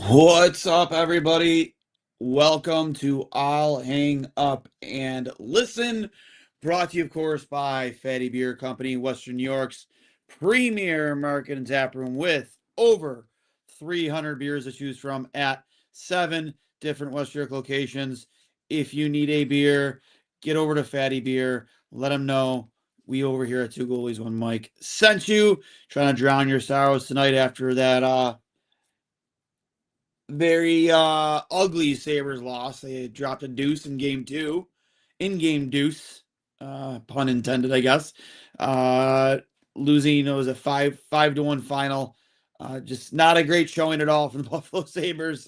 What's up, everybody? Welcome to I'll Hang Up and Listen. Brought to you, of course, by Fatty Beer Company, Western New York's premier market and tap room with over 300 beers to choose from at 7 different West New York locations. If you need a beer, get over to Fatty Beer. Let them know we over here at Two Goalies One Mike sent you. Trying to drown your sorrows tonight after that very ugly Sabres loss. They dropped a deuce in game two. In-game deuce. Pun intended, I guess. Losing, it was a 5-1 final. Just not a great showing at all from the Buffalo Sabres.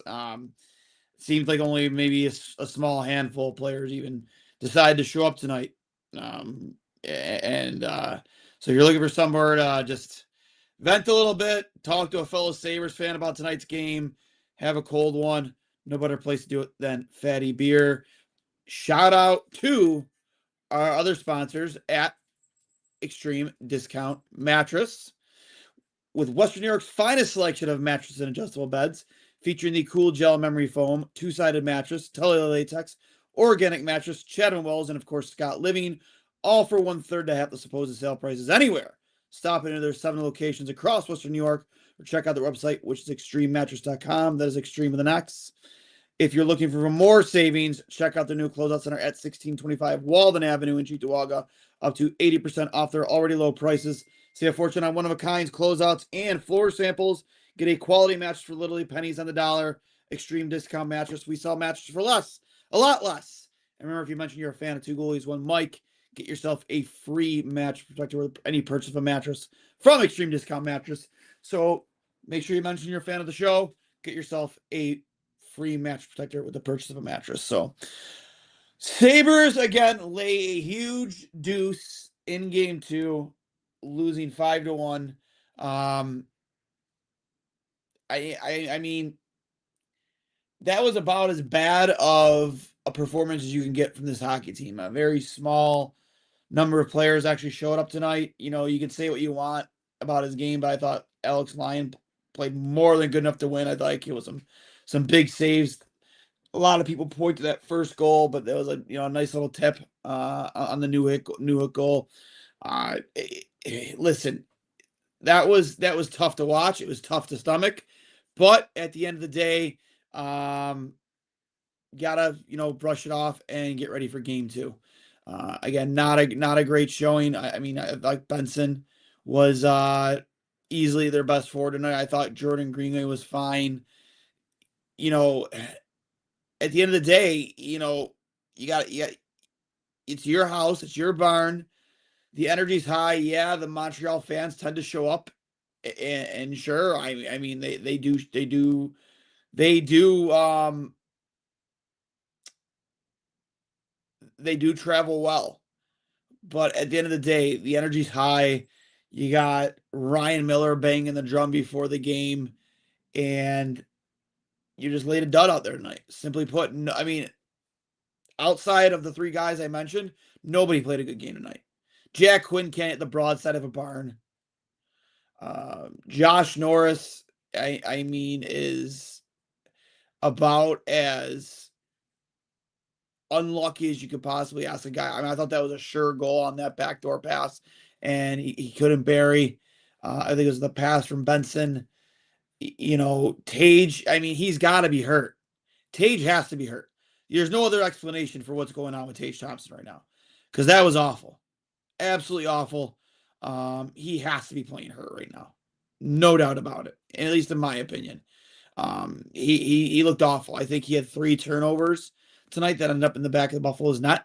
Seems like only maybe a small handful of players even decided to show up tonight. And so you're looking for somewhere to just vent a little bit, talk to a fellow Sabres fan about tonight's game, have a cold one. No better place to do it than Fatty Beer. Shout out to our other sponsors at Extreme Discount Mattress, with Western New York's finest selection of mattresses and adjustable beds, featuring the cool gel memory foam, two-sided mattress, tele-latex, organic mattress, Chatham Wells, and of course Scott Living, all for 1/3 to half the supposed sale prices anywhere. Stop into their 7 locations across Western New York, or check out their website, which is extrememattress.com. That is extreme with an X. If you're looking for more savings, check out the new closeout center at 1625 Walden Avenue in Cheektowaga, up to 80% off their already low prices. Save a fortune on one-of-a-kinds, closeouts, and floor samples. Get a quality mattress for literally pennies on the dollar. Extreme Discount Mattress. We sell mattresses for less, a lot less. And remember, if you mention you're a fan of Two Goalies One Mike, get yourself a free mattress protector with any purchase of a mattress from Extreme Discount Mattress. So make sure you mention you're a fan of the show. Get yourself a free mattress protector with the purchase of a mattress. So Sabres again lay a huge deuce in game two, losing 5-1. I mean, that was about as bad of a performance as you can get from this hockey team. A very small number of players actually showed up tonight. You know, you can say what you want about his game, but I thought Alex Lyon played more than good enough to win. I thought it was some big saves. A lot of people point to that first goal, but there was a nice little tip on the new hit goal. Listen, that was tough to watch. It was tough to stomach, but at the end of the day, gotta brush it off and get ready for game two. Again, not a great showing. I mean, I like Benson was easily their best forward tonight. I thought Jordan Greenway was fine. You know, at the end of the day, you got it's your house, it's your barn. The energy's high. Yeah, the Montreal fans tend to show up, and sure, I mean they do travel well. But at the end of the day, the energy's high. You got Ryan Miller banging the drum before the game, and you just laid a dud out there tonight. Simply put, no, I mean, outside of the 3 guys I mentioned, nobody played a good game tonight. Jack Quinn can't hit the broadside of a barn. Josh Norris, I mean, is about as unlucky as you could possibly ask a guy. I mean, I thought that was a sure goal on that backdoor pass, and he couldn't bury. I think it was the pass from Benson. Tage, I mean, he's got to be hurt. Tage has to be hurt. There's no other explanation for what's going on with Tage Thompson right now, because that was awful. Absolutely awful. He has to be playing hurt right now. No doubt about it, at least in my opinion. He looked awful. I think he had 3 turnovers tonight that ended up in the back of the Buffalo's net.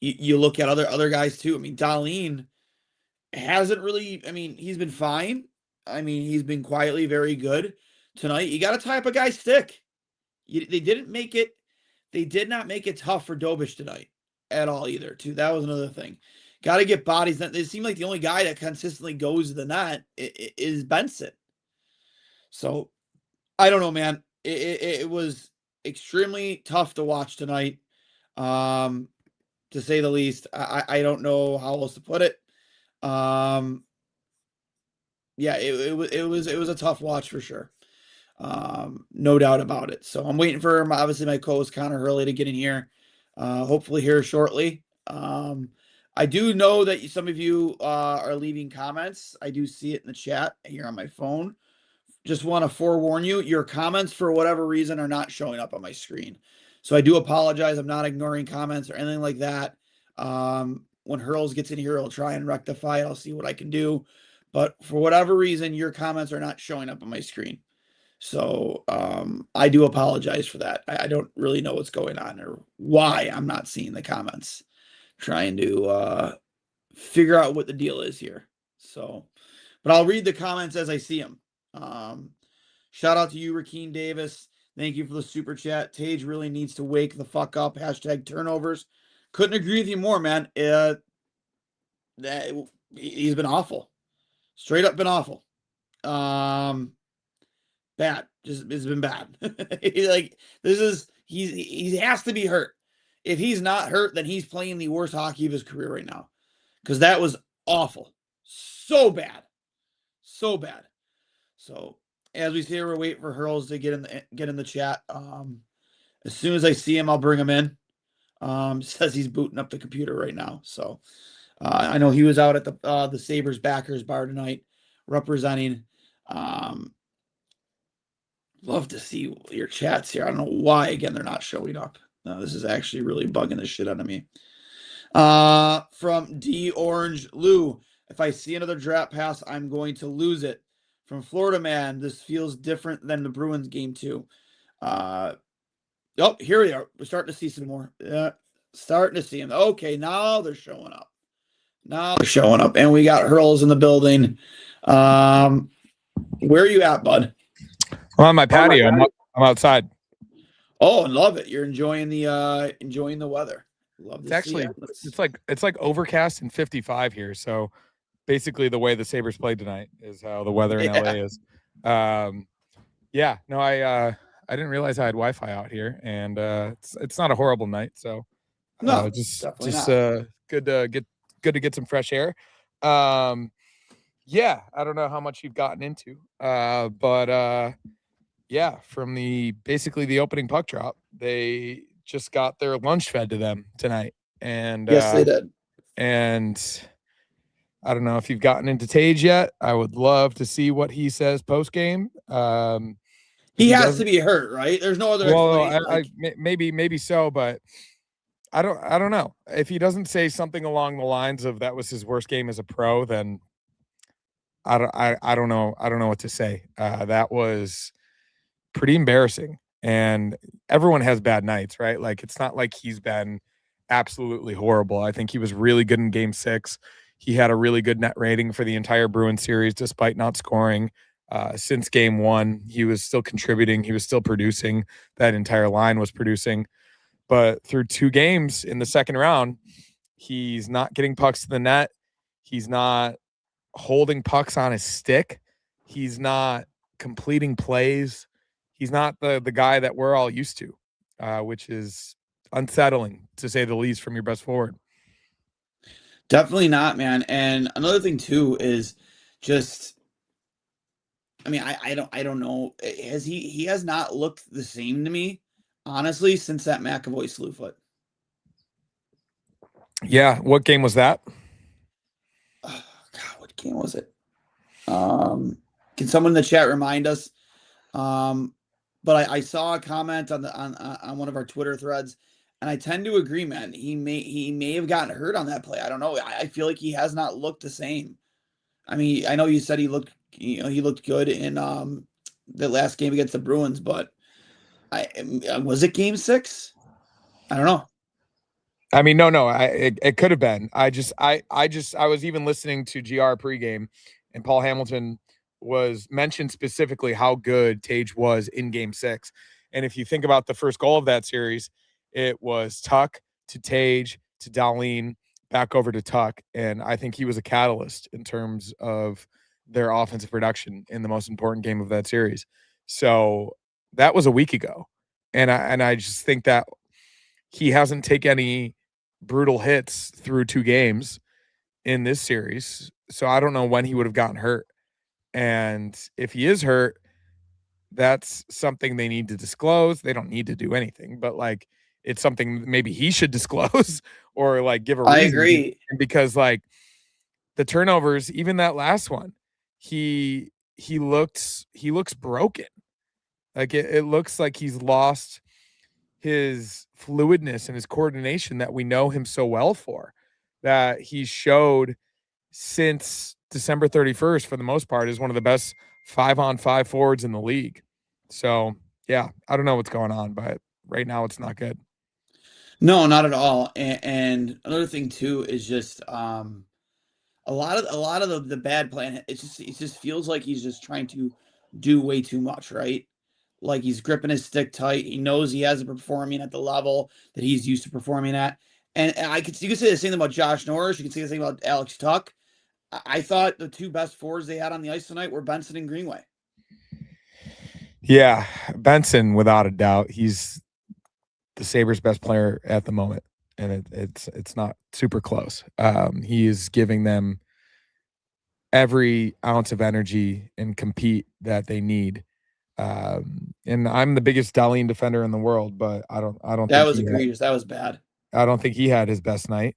You look at other guys too. I mean, Dahlin hasn't really. I mean, he's been fine. I mean, he's been quietly very good tonight. You got to tie up a guy's stick. They didn't make it. They did not make it tough for Dobish tonight at all either. Too. That was another thing. Got to get bodies. It seemed like the only guy that consistently goes to the net is Benson. So I don't know, man. It was extremely tough to watch tonight, to say the least. I don't know how else to put it. yeah, it was a tough watch for sure. No doubt about it. So I'm waiting for obviously my co-host Connor Hurley to get in here. Hopefully here shortly. I do know that some of you are leaving comments. I do see it in the chat here on my phone. Just want to forewarn you, your comments for whatever reason are not showing up on my screen. So I do apologize. I'm not ignoring comments or anything like that. When Hurls gets in here, I'll try and rectify it. I'll see what I can do. But for whatever reason, your comments are not showing up on my screen. So I do apologize for that. I don't really know what's going on or why I'm not seeing the comments. Trying to figure out what the deal is here. So, but I'll read the comments as I see them. Shout out to you, Rakeen Davis. Thank you for the super chat. Tage really needs to wake the fuck up. Hashtag turnovers. Couldn't agree with you more, man. He's been awful. Straight up been awful. Bad. Just it's been bad. He has to be hurt. If he's not hurt, then he's playing the worst hockey of his career right now. Because that was awful. So bad. So bad. So as we say, we're waiting for Hurls to get in the chat. As soon as I see him, I'll bring him in. Says he's booting up the computer right now. So I know he was out at the Sabres backers bar tonight representing. Love to see your chats here. I don't know why, again, they're not showing up. This is actually really bugging the shit out of me. From D Orange Lou, if I see another draft pass, I'm going to lose it. From Florida Man, this feels different than the Bruins game too. Oh, here we are. We're starting to see some more. Starting to see them. Okay, now they're showing up. And we got Hurls in the building. Where are you at, bud? I'm on my patio. I'm outside. Oh, I love it. You're enjoying the weather. Love to see it. It's like overcast and 55 here. So basically the way the Sabres played tonight is how the weather in LA is. I didn't realize I had Wi-Fi out here, and it's not a horrible night. So just good to get some fresh air. I don't know how much you've gotten into, but from basically the opening puck drop, they just got their lunch fed to them tonight. And yes, they did. And I don't know if you've gotten into Tage yet. I would love to see what he says post game. He has to be hurt, right? There's no other explanation. Maybe so, but I don't know. If he doesn't say something along the lines of that was his worst game as a pro, then I don't know what to say. That was pretty embarrassing, and everyone has bad nights, right? Like, it's not like he's been absolutely horrible. I think he was really good in game 6. He had a really good net rating for the entire Bruins series, despite not scoring. Since game 1, he was still contributing. He was still producing. That entire line was producing. But through 2 games in the second round, he's not getting pucks to the net. He's not holding pucks on his stick. He's not completing plays. He's not the guy that we're all used to, which is unsettling, to say the least, from your best forward. Definitely not, man. And another thing too is just, I mean, I don't know. He has not looked the same to me, honestly, since that McAvoy slew foot. Yeah, what game was that? Oh, God, what game was it? Can someone in the chat remind us? But I saw a comment on one of our Twitter threads, and I tend to agree, man. He may have gotten hurt on that play. I don't know. I feel like he has not looked the same. I mean, I know you said he looked good in the last game against the Bruins, but was it game 6? I don't know. I mean, no, it could have been. I was even listening to GR pregame, and Paul Hamilton was mentioned specifically how good Tage was in game 6. And if you think about the first goal of that series, it was Tuck to Tage to Dahlin back over to Tuck. And I think he was a catalyst in terms of their offensive production in the most important game of that series. So that was a week ago. And I just think that he hasn't taken any brutal hits through 2 games in this series. So I don't know when he would have gotten hurt. And if he is hurt, that's something they need to disclose. They don't need to do anything, but like it's something maybe he should disclose or like give a I reason. agree. Because like the turnovers, even that last one, he looks broken. Like it looks like he's lost his fluidness and his coordination that we know him so well for, that he showed since December 31st for the most part is one of the best 5-on-5 forwards in the league. So yeah, I don't know what's going on, but right now it's not good. No, not at all. And another thing too is just a lot of the bad plan. It just feels like he's just trying to do way too much, right? Like he's gripping his stick tight. He knows he hasn't performing at the level that he's used to performing at. And you could say the same thing about Josh Norris. You can say the same about Alex Tuck. I thought the two best forwards they had on the ice tonight were Benson and Greenway. Yeah, Benson, without a doubt, he's the Sabres' best player at the moment, and it's not super close. He is giving them every ounce of energy and compete that they need. And I'm the biggest Dahlin defender in the world, but I don't That think was egregious. That was bad. I don't think he had his best night.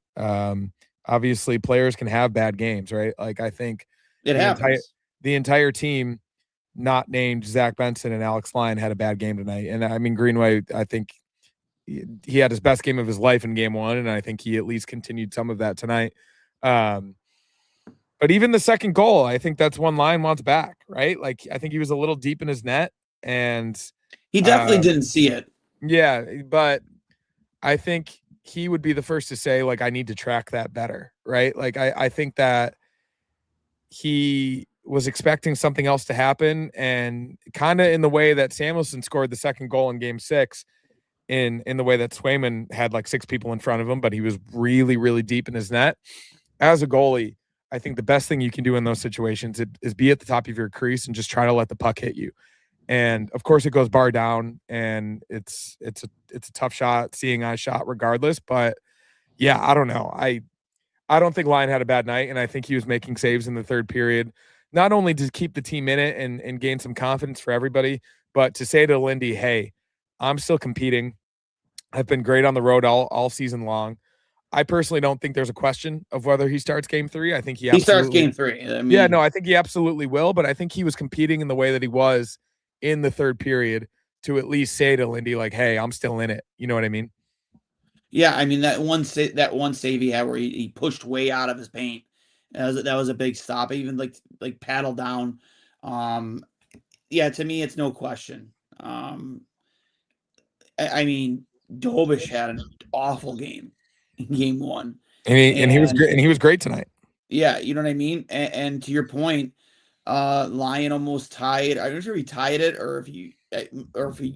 Obviously, players can have bad games, right? Like I think It the happens. entire team, not named Zach Benson and Alex Lyon, had a bad game tonight. And I mean Greenway, I think he had his best game of his life in game one, and I think he at least continued some of that tonight. But even the second goal, I think that's one Lyon wants back, right? Like I think he was a little deep in his net, and He definitely didn't see it. yeah, but I think he would be the first to say, like, I need to track that better, right? Like, I think that he was expecting something else to happen, and kind of in the way that Samuelsson scored the second goal in game 6, in the way that Swayman had like 6 people in front of him, but he was really, really deep in his net. As a goalie, I think the best thing you can do in those situations is be at the top of your crease and just try to let the puck hit you. And of course it goes bar down, and it's a tough shot, seeing eye shot regardless. But yeah, I don't know. I don't think Lyon had a bad night, and I think he was making saves in the third period, not only to keep the team in it and gain some confidence for everybody, but to say to Lindy, hey, I'm still competing. I've been great on the road all season long. I personally don't think there's a question of whether he starts game 3. I think he starts absolutely game 3. I mean, yeah, no, I think he absolutely will, but I think he was competing in the way that he was in the third period to at least say to Lindy, like, hey, I'm still in it. You know what I mean? yeah, I mean that one save he had where he pushed way out of his paint. That was a big stop. Even like paddle down. Yeah, to me it's no question. I mean Dobish had an awful game in game 1. And he was great, and he was great tonight. Yeah, you know what I mean? And to your point, Lyon almost tied. I'm not sure if he tied it or if he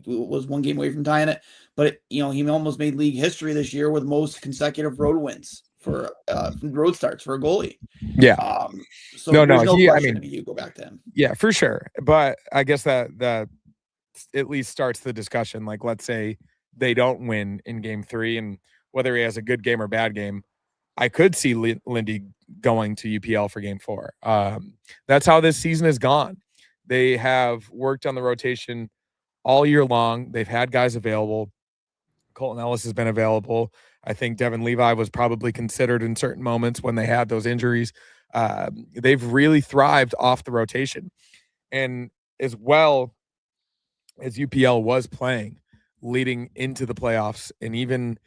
was one game away from tying it. But he almost made league history this year with most consecutive road wins for road starts for a goalie. Yeah. So there's no question. I mean, if you go back to him. Yeah, for sure. But I guess that at least starts the discussion. Like, let's say they don't win in game 3, and whether he has a good game or bad game, I could see Lindy going to UPL for game 4. That's how this season has gone. They have worked on the rotation all year long. They've had guys available. Colton Ellis has been available. I think Devin Levi was probably considered in certain moments when they had those injuries. They've really thrived off the rotation. And as well as UPL was playing leading into the playoffs, and even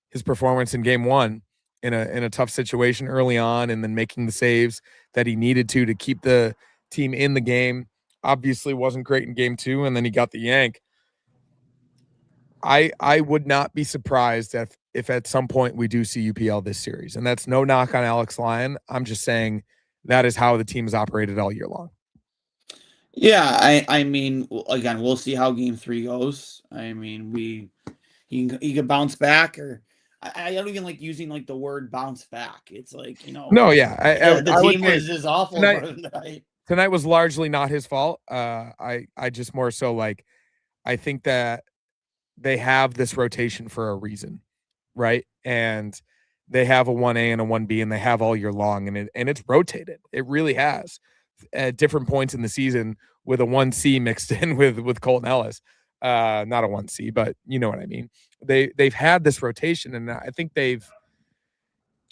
his performance in game 1 in a tough situation early on, and then making the saves that he needed to keep the team in the game, obviously wasn't great in game 2, and then he got the yank. I would not be surprised if at some point we do see UPL this series. And that's no knock on Alex Lyon. I'm just saying that is how the team has operated all year long. Yeah, I mean, again, we'll see how game 3 goes. I mean, he could bounce back, or I don't even like using like the word bounce back. It's like, No, yeah. the team was just awful tonight. Tonight was largely not his fault. I just more so like, I think that they have this rotation for a reason, right? And they have a 1A and a 1B, and they have all year long, and it's rotated. It really has at different points in the season with a 1C mixed in with Colton Ellis. Not a 1C, but you know what I mean. They've had this rotation, and I think they've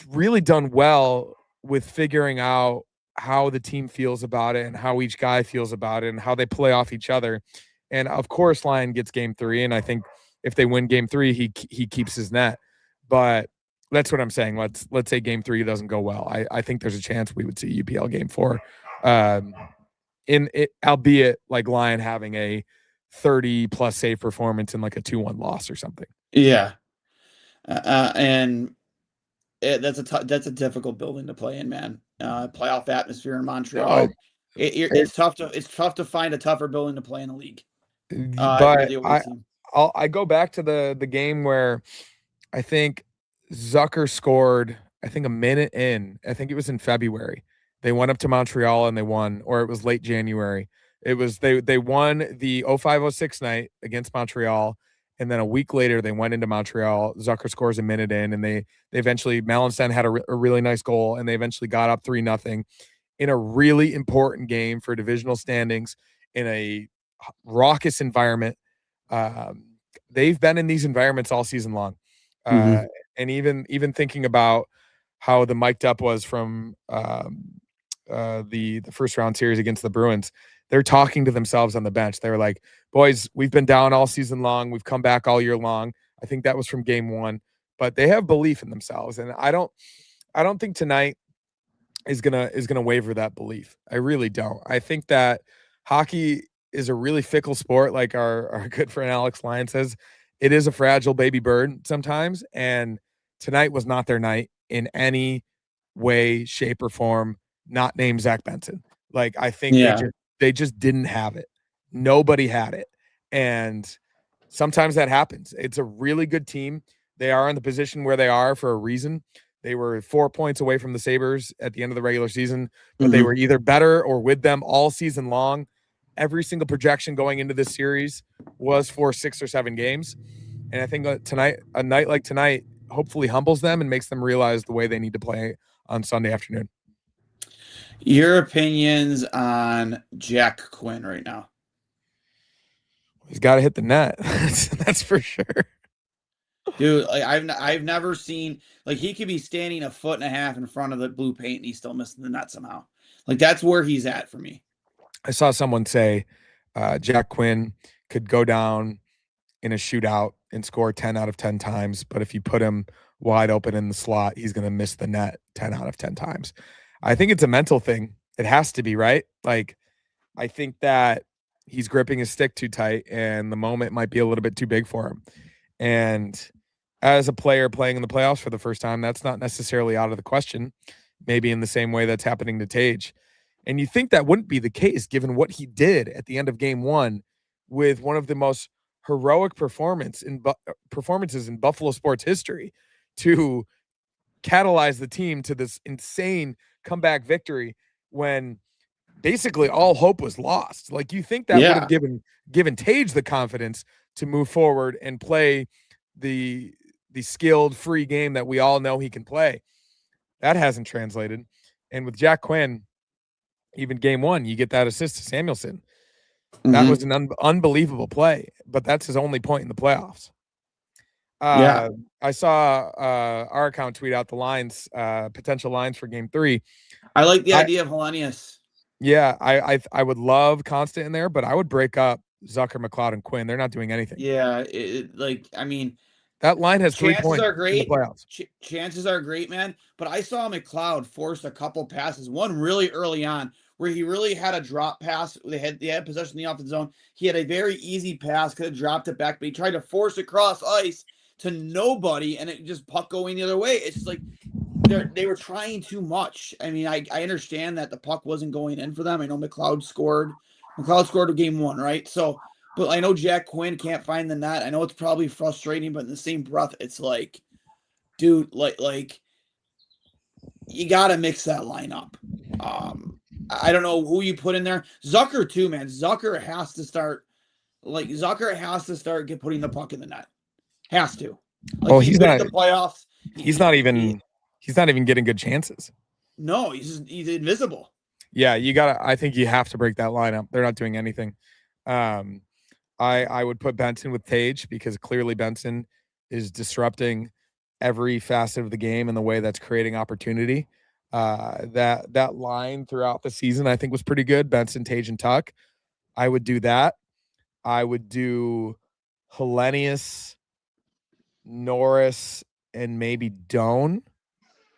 really done well with figuring out how the team feels about it and how each guy feels about it and how they play off each other. And of course, Lyon gets game 3, and I think if they win game 3, he keeps his net. But that's what I'm saying. Let's say game 3 doesn't go well. I think there's a chance we would see UPL game 4. In it, albeit like Lyon having a 30+ save performance in like a 2-1 loss or something. Yeah. And that's a difficult building to play in, man. Playoff atmosphere in Montreal. No, It's tough to find a tougher building to play in the league. But I go back to the game where I think Zucker scored, I think a minute in. I think it was in February. They went up to Montreal and they won, or it was late January. It was they won the 05-06 night against Montreal, and then a week later they went into Montreal. Zucker scores a minute in, and they eventually, Mallenstein had a really nice goal, and they eventually got up 3-0 in a really important game for divisional standings in a raucous environment. They've been in these environments all season long. And even thinking about how the mic'd up was from the first round series against the Bruins, they're talking to themselves on the bench. They're like, boys, we've been down all season long. We've come back all year long. I think that was from game 1, but they have belief in themselves. And I don't think tonight is gonna waver that belief. I really don't. I think that hockey is a really fickle sport. Like our good friend Alex Lyon says, it is a fragile baby bird sometimes. And tonight was not their night in any way, shape, or form, not named Zach Benson. Like, I think they just didn't have it. Nobody had it. And sometimes that happens. It's a really good team. They are in the position where they are for a reason. They were 4 points away from the Sabres at the end of the regular season, but they were either better or with them all season long. Every single projection going into this series was for 6 or 7 games. And I think a night like tonight hopefully humbles them and makes them realize the way they need to play on Sunday afternoon. Your opinions on Jack Quinn right now? He's got to hit the net. That's for sure. Dude, like I've never seen, like, he could be standing 1.5 foot in front of the blue paint and he's still missing the net somehow. Like, that's where he's at for me. I saw someone say Jack Quinn could go down in a shootout and score 10 out of 10 times, but if you put him wide open in the slot, he's going to miss the net 10 out of 10 times. I think it's a mental thing. It has to be, right? Like, I think that he's gripping his stick too tight and the moment might be a little bit too big for him. And as a player playing in the playoffs for the first time, that's not necessarily out of the question, maybe in the same way that's happening to Tage. And you think that wouldn't be the case given what he did at the end of game 1 with one of the most heroic performances in Buffalo sports history to catalyze the team to this insane comeback victory when basically all hope was lost. Like, you think that would have given Tage the confidence to move forward and play the skilled free game that we all know he can play. That hasn't translated. And with Jack Quinn, even game 1, you get that assist to Samuelson. That was an unbelievable play, but that's his only point in the playoffs. I saw our account tweet out the lines, potential lines for game 3. I like the idea of Hellenius. Yeah, I would love Constant in there, but I would break up Zucker, McLeod, and Quinn. They're not doing anything. Yeah, I mean, that line has 3 points are great. In the playoffs. Chances are great, man. But I saw McLeod force a couple passes, one really early on, where he really had a drop pass. They had possession in the offensive zone. He had a very easy pass, could have dropped it back, but he tried to force it across ice to nobody, and it just puck going the other way. It's just like they were trying too much. I mean, I understand that the puck wasn't going in for them. I know McLeod scored game 1, right? So, but I know Jack Quinn can't find the net. I know it's probably frustrating, but in the same breath, it's like, dude, like you got to mix that lineup. I don't know who you put in there. Zucker too, man. Zucker has to start putting the puck in the net. Has to. Like, he's not the playoffs. He's not even getting good chances. No, he's invisible. Yeah, I think you have to break that lineup. They're not doing anything. I would put Benson with Tage because clearly Benson is disrupting every facet of the game in the way that's creating opportunity. That line throughout the season I think was pretty good. Benson, Tage, and Tuck. I would do that. I would do Hellenius, Norris, and maybe Doan.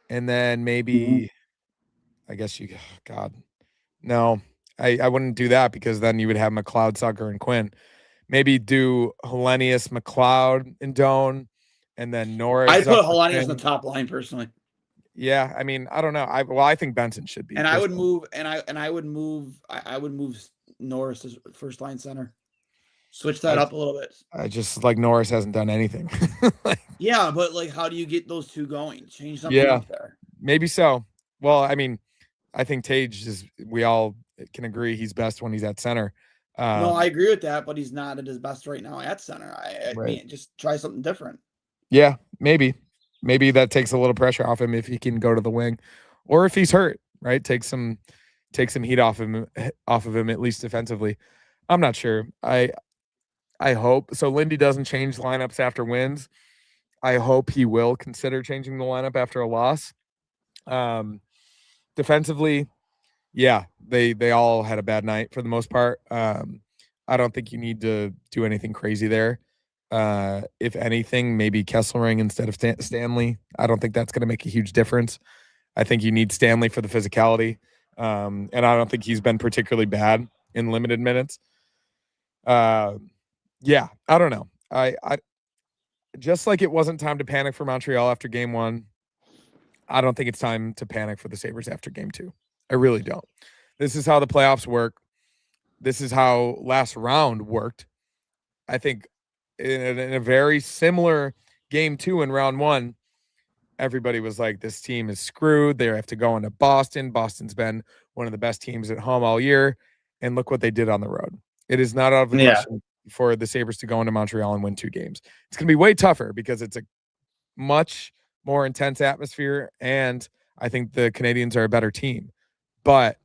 And then maybe I guess God. No, I wouldn't do that because then you would have McLeod, Sucker, and Quinn. Maybe do Hellenius, McLeod, and Doan, and then Norris. I'd put Hellenius in the top line personally. Yeah, I mean, I don't know. I think Benson should be. And I would move, I would move Norris as first line center. Switch that up a little bit. I just like Norris hasn't done anything. Yeah, but like, how do you get those two going? Change something up there. Maybe so. Well, I mean, I think Tage is. We all can agree he's best when he's at center. No, I agree with that, but he's not at his best right now at center. I mean, just try something different. Yeah, maybe that takes a little pressure off him if he can go to the wing, or if he's hurt. Right, take some heat off of him at least defensively. I'm not sure. I hope so. Lindy doesn't change lineups after wins. I hope he will consider changing the lineup after a loss. Defensively, yeah, they all had a bad night for the most part. I don't think you need to do anything crazy there. If anything, maybe Kesselring instead of Stanley. I don't think that's going to make a huge difference. I think you need Stanley for the physicality. And I don't think he's been particularly bad in limited minutes. Yeah, I don't know. I just like it wasn't time to panic for Montreal after game 1. I don't think it's time to panic for the Sabres after game 2. I really don't. This is how the playoffs work. This is how last round worked. I think in a very similar game 2 in round 1, everybody was like, this team is screwed. They have to go into Boston. Boston's been one of the best teams at home all year. And look what they did on the road. It is not out of the question for the Sabres to go into Montreal and win 2 games. It's going to be way tougher because it's a much more intense atmosphere. And I think the Canadians are a better team. But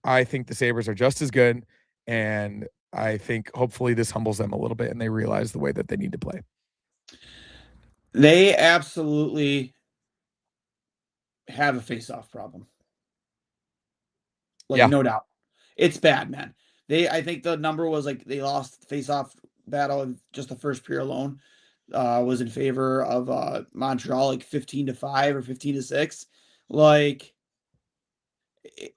I think the Sabres are just as good. And I think hopefully this humbles them a little bit and they realize the way that they need to play. They absolutely have a face-off problem. Like, no doubt. It's bad, man. I think the number was like they lost face-off battle in just the first period alone. Was in favor of Montreal, like 15-5 or 15-6. Like,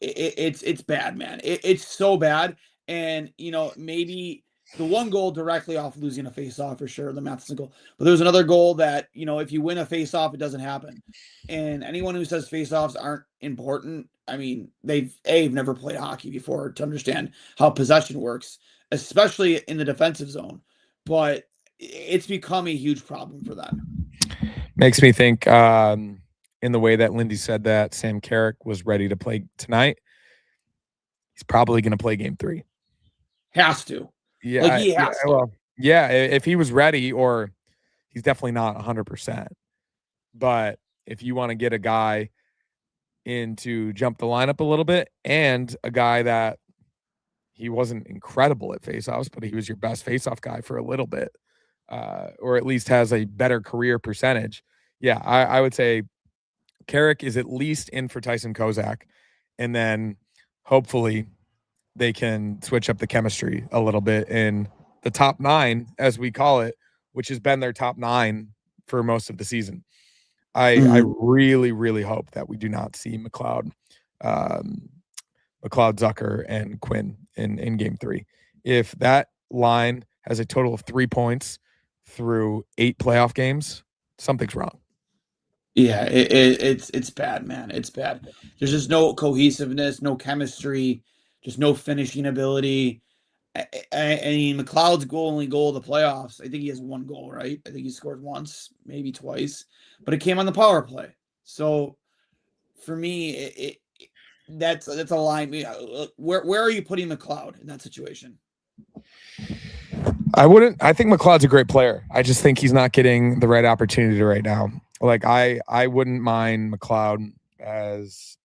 it's bad, man. It's so bad. And, you know, maybe the one goal directly off losing a face-off for sure, the Matheson goal. But there's another goal that, you know, if you win a face-off, it doesn't happen. And anyone who says face-offs aren't important, I mean, they've never played hockey before to understand how possession works, especially in the defensive zone. But it's become a huge problem for them. Makes me think in the way that Lindy said that Sam Carrick was ready to play tonight, he's probably going to play game 3. Has to. Yeah. Like he has to. Well, yeah, if he was ready, or he's definitely not 100%. But if you want to get a guy in to jump the lineup a little bit, and a guy that he wasn't incredible at faceoffs, but he was your best faceoff guy for a little bit, or at least has a better career percentage. Yeah, I would say Carrick is at least in for Tyson Kozak, and then hopefully they can switch up the chemistry a little bit in the top 9, as we call it, which has been their top 9 for most of the season. I really, really hope that we do not see McLeod, Zucker, and Quinn in game 3. If that line has a total of 3 points through 8 playoff games, something's wrong. Yeah, it's bad, man. It's bad. There's just no cohesiveness, no chemistry, just no finishing ability. I mean, McLeod's only goal of the playoffs, I think he has 1 goal, right? I think he scored once, maybe twice, but it came on the power play. So for me, that's a line. Where are you putting McLeod in that situation? I think McLeod's a great player. I just think he's not getting the right opportunity right now. Like I wouldn't mind McLeod as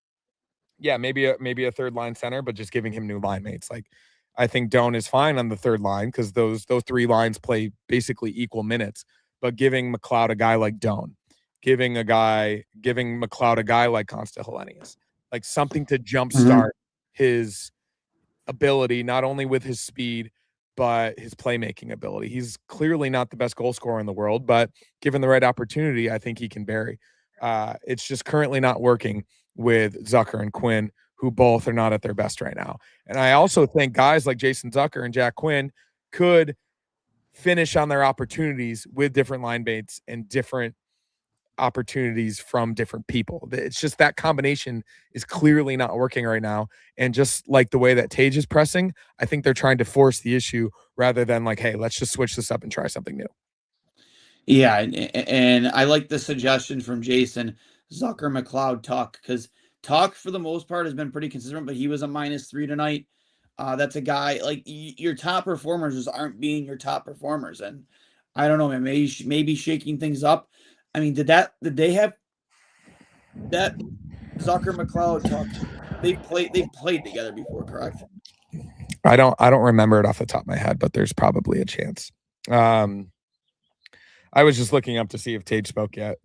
Yeah, maybe a third line center, but just giving him new line mates. Like, I think Doan is fine on the third line because those three lines play basically equal minutes. But giving McLeod a guy like Doan, giving McLeod a guy like Constantinius, like something to jumpstart his ability, not only with his speed, but his playmaking ability. He's clearly not the best goal scorer in the world, but given the right opportunity, I think he can bury. It's just currently not working with Zucker and Quinn, who both are not at their best right now. And I also think guys like Jason Zucker and Jack Quinn could finish on their opportunities with different line mates and different opportunities from different people. It's just that combination is clearly not working right now. And just like the way that Tage is pressing, I think they're trying to force the issue rather than like, hey, let's just switch this up and try something new. Yeah, and I like the suggestion from Jason, Zucker, McLeod, Tuck, because Tuck for the most part has been pretty consistent, but he was a -3 tonight. That's a guy like your top performers just aren't being your top performers, and I don't know, man. Maybe shaking things up. I mean, did they have that Zucker, McLeod, Tuck? They've played together before, correct? I don't remember it off the top of my head, but there's probably a chance. I was just looking up to see if Tage spoke yet.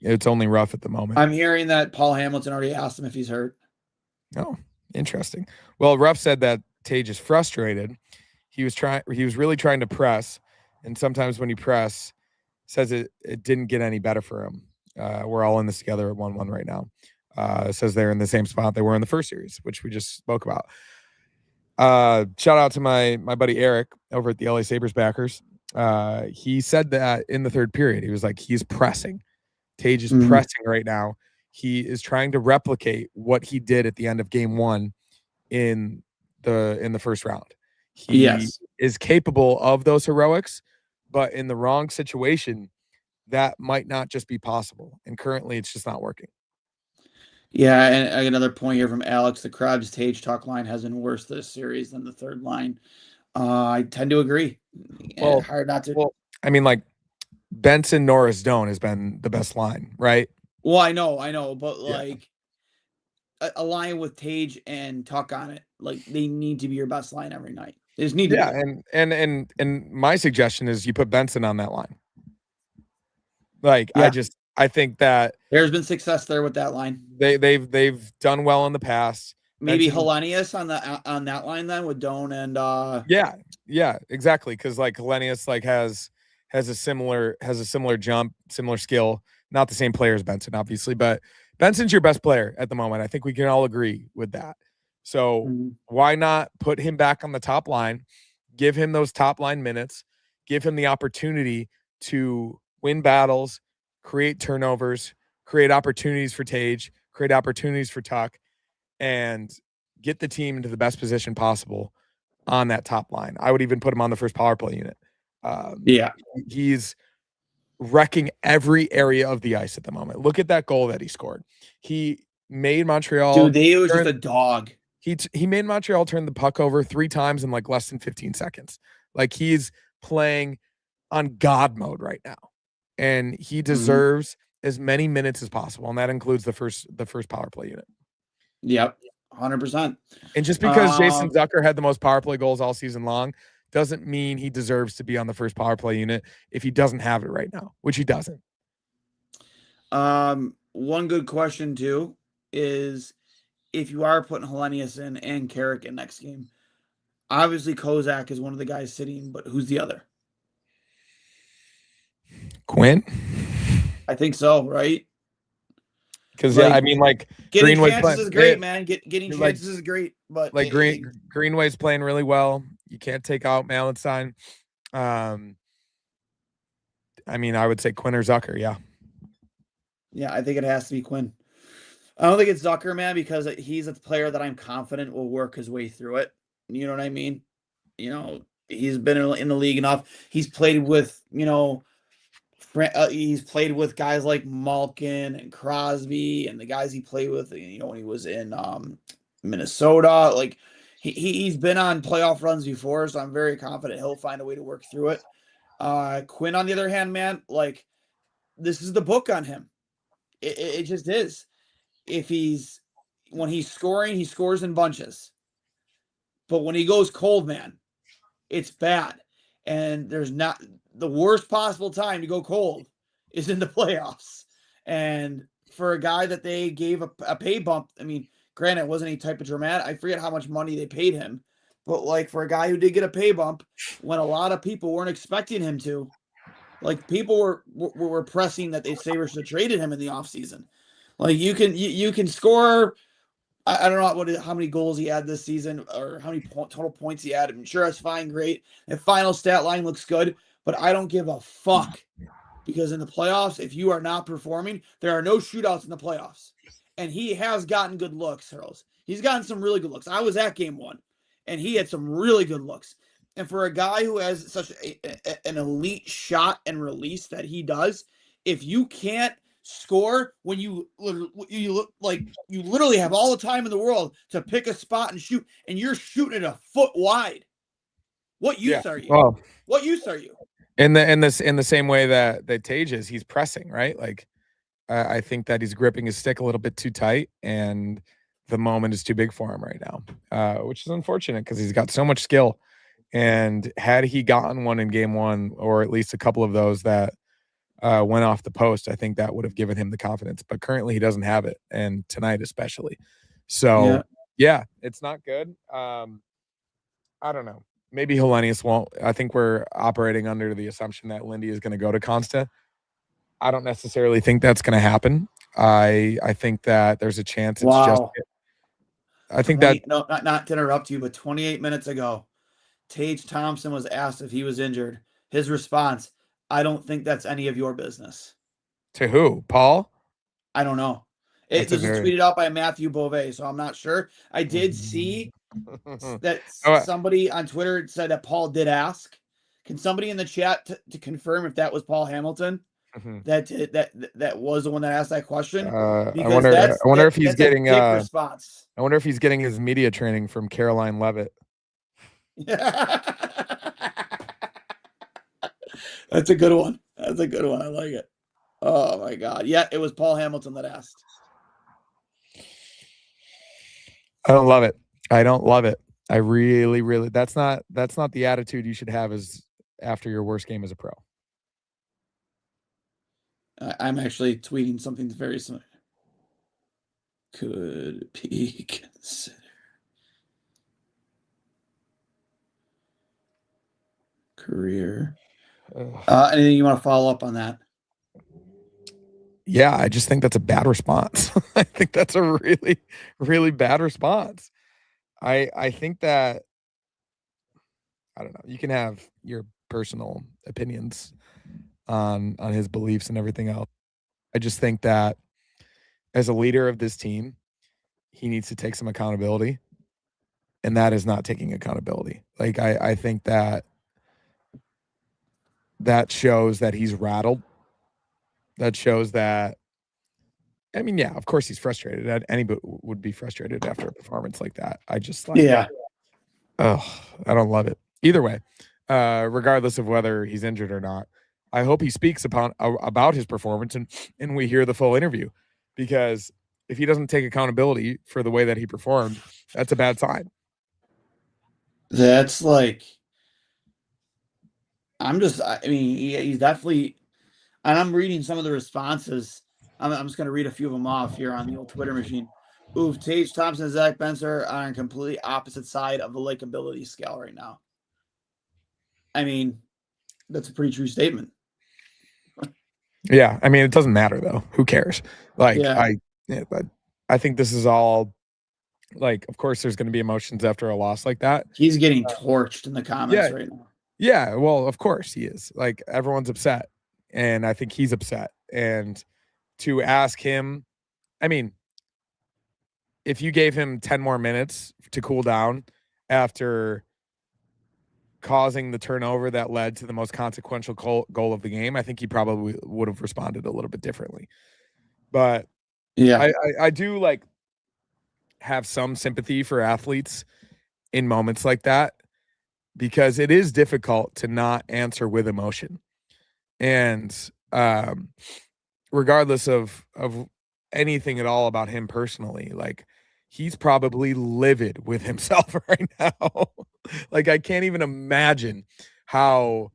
It's only rough at the moment. I'm hearing that Paul Hamilton already asked him if he's hurt. Oh, interesting. Well, Ruff said that Tage is frustrated. He was really trying to press, and sometimes when you press, says it didn't get any better for him. We're all in this together at 1-1 right now. Says they're in the same spot they were in the first series, which we just spoke about. Shout out to my buddy Eric over at the LA Sabres backers. He said that in the third period, he was like, he's pressing. Tage is pressing right now. He is trying to replicate what he did at the end of game 1 in the first round. He is capable of those heroics, but in the wrong situation, that might not just be possible. And currently it's just not working. Yeah, and another point here from Alex, the Krebs Tage Tuck line has been worse this series than the third line. I tend to agree. Well, hard not to. Well, I mean, like Benson, Norris, Doan has been the best line, right? Well, I know, but like a line with Tage and Tuck on it, like they need to be your best line every night. They just need to be. And my suggestion is you put Benson on that line. Like I think that there's been success there with that line. They've done well in the past. Maybe Hellenius on that line then with Doan and yeah, exactly. Because like Hellenius like has a similar jump, similar skill. Not the same player as Benson, obviously, but Benson's your best player at the moment. I think we can all agree with that. So why not put him back on the top line, give him those top line minutes, give him the opportunity to win battles, create turnovers, create opportunities for Tage, create opportunities for Tuck, and get the team into the best position possible on that top line. I would even put him on the first power play unit. He's wrecking every area of the ice at the moment. Look at that goal that he scored. He made Montreal. Dude, they was just a dog. He made Montreal turn the puck over 3 times in like less than 15 seconds. Like he's playing on God mode right now. And he deserves as many minutes as possible. And that includes the first power play unit. Yep. 100%. And just because Jason Zucker had the most power play goals all season long doesn't mean he deserves to be on the first power play unit if he doesn't have it right now, which he doesn't. One good question too is if you are putting Hellenius in and Carrick in next game, obviously Kozak is one of the guys sitting, but who's the other? Quinn? I think so, right? Because I mean, like getting chances is great, man. Getting chances is great, but like Greenway's playing really well. You can't take out Malenstein. I mean, I would say Quinn or Zucker. Yeah, I think it has to be Quinn. I don't think it's Zucker, man, because he's a player that I'm confident will work his way through it. You know what I mean? You know, he's been in the league enough. He's played with, he's played with guys like Malkin and Crosby and the guys he played with, when he was in Minnesota. Like he's been on playoff runs before, so I'm very confident he'll find a way to work through it. Quinn, on the other hand, man, like this is the book on him. It just is. If he's when he's scoring, he scores in bunches. But when he goes cold, man, it's bad. And there's not the worst possible time to go cold is in the playoffs. And for a guy that they gave a pay bump, I mean, granted, it wasn't any type of dramatic. I forget how much money they paid him, but like for a guy who did get a pay bump when a lot of people weren't expecting him to, like people were pressing that they Sabres should have traded him in the offseason. Like you can score. I don't know how many goals he had this season or how many total points he had. I'm sure that's fine, great. The final stat line looks good, but I don't give a fuck because in the playoffs, if you are not performing, there are no shootouts in the playoffs. And he has gotten good looks, Hurls. He's gotten some really good looks. I was at game 1, and he had some really good looks. And for a guy who has such an elite shot and release that he does, if you can't score when you literally have all the time in the world to pick a spot and shoot, and you're shooting it a foot wide, what use are you? Well, what use are you? In the same way that Tage is, he's pressing, right? Like I think that he's gripping his stick a little bit too tight, and the moment is too big for him right now, which is unfortunate because he's got so much skill. And had he gotten one in game 1, or at least a couple of those that went off the post, I think that would have given him the confidence. But currently, he doesn't have it, and tonight especially. So yeah it's not good. I don't know. Maybe Hellenius won't. I think we're operating under the assumption that Lindy is going to go to Consta. I don't necessarily think that's going to happen. I think that there's a chance it's just. I think that not to interrupt you, but 28 minutes ago, Tage Thompson was asked if he was injured. His response: "I don't think that's any of your business." To who? Paul? I don't know. This was tweeted out by Matthew Beauvais, so I'm not sure. I did see that somebody on Twitter said that Paul did ask. Can somebody in the chat to confirm if that was Paul Hamilton? That was the one that asked that question. Because I wonder if he's getting a response. I wonder if he's getting his media training from Caroline Levitt. That's a good one. That's a good one. I like it. Oh my God. Yeah, it was Paul Hamilton that asked. I don't love it. I don't love it. I really that's not the attitude you should have as after your worst game as a pro. I'm actually tweeting something very similar. Could be considered career. Anything you want to follow up on that? Yeah, I just think that's a bad response. I think that's a really bad response. I think that, I don't know, you can have your personal opinions on his beliefs and everything else. I just think that as a leader of this team, he needs to take some accountability, and that is not taking accountability. Like I think that shows that he's rattled. That shows that, I mean, yeah, of course he's frustrated. Anybody would be frustrated after a performance like that. I just I don't love it. Either way, regardless of whether he's injured or not, I hope he speaks about his performance and we hear the full interview, because if he doesn't take accountability for the way that he performed, that's a bad sign. That's like, I mean, he's definitely, and I'm reading some of the responses. I'm just going to read a few of them off here on the old Twitter machine. Oof, Tage Thompson and Zach Benzer are on a completely opposite side of the likability scale right now. I mean, that's a pretty true statement. Yeah, I mean, it doesn't matter though. Who cares? Like, I think this is all, like, of course, there's going to be emotions after a loss like that. He's getting torched in the comments right now. Yeah, well, of course he is. Like, everyone's upset, and I think he's upset. And to ask him, I mean, if you gave him 10 more minutes to cool down after causing the turnover that led to the most consequential goal of the game, I think he probably would have responded a little bit differently. But yeah, I do like have some sympathy for athletes in moments like that, because it is difficult to not answer with emotion. And regardless of anything at all about him personally, like, he's probably livid with himself right now. Like, I can't even imagine how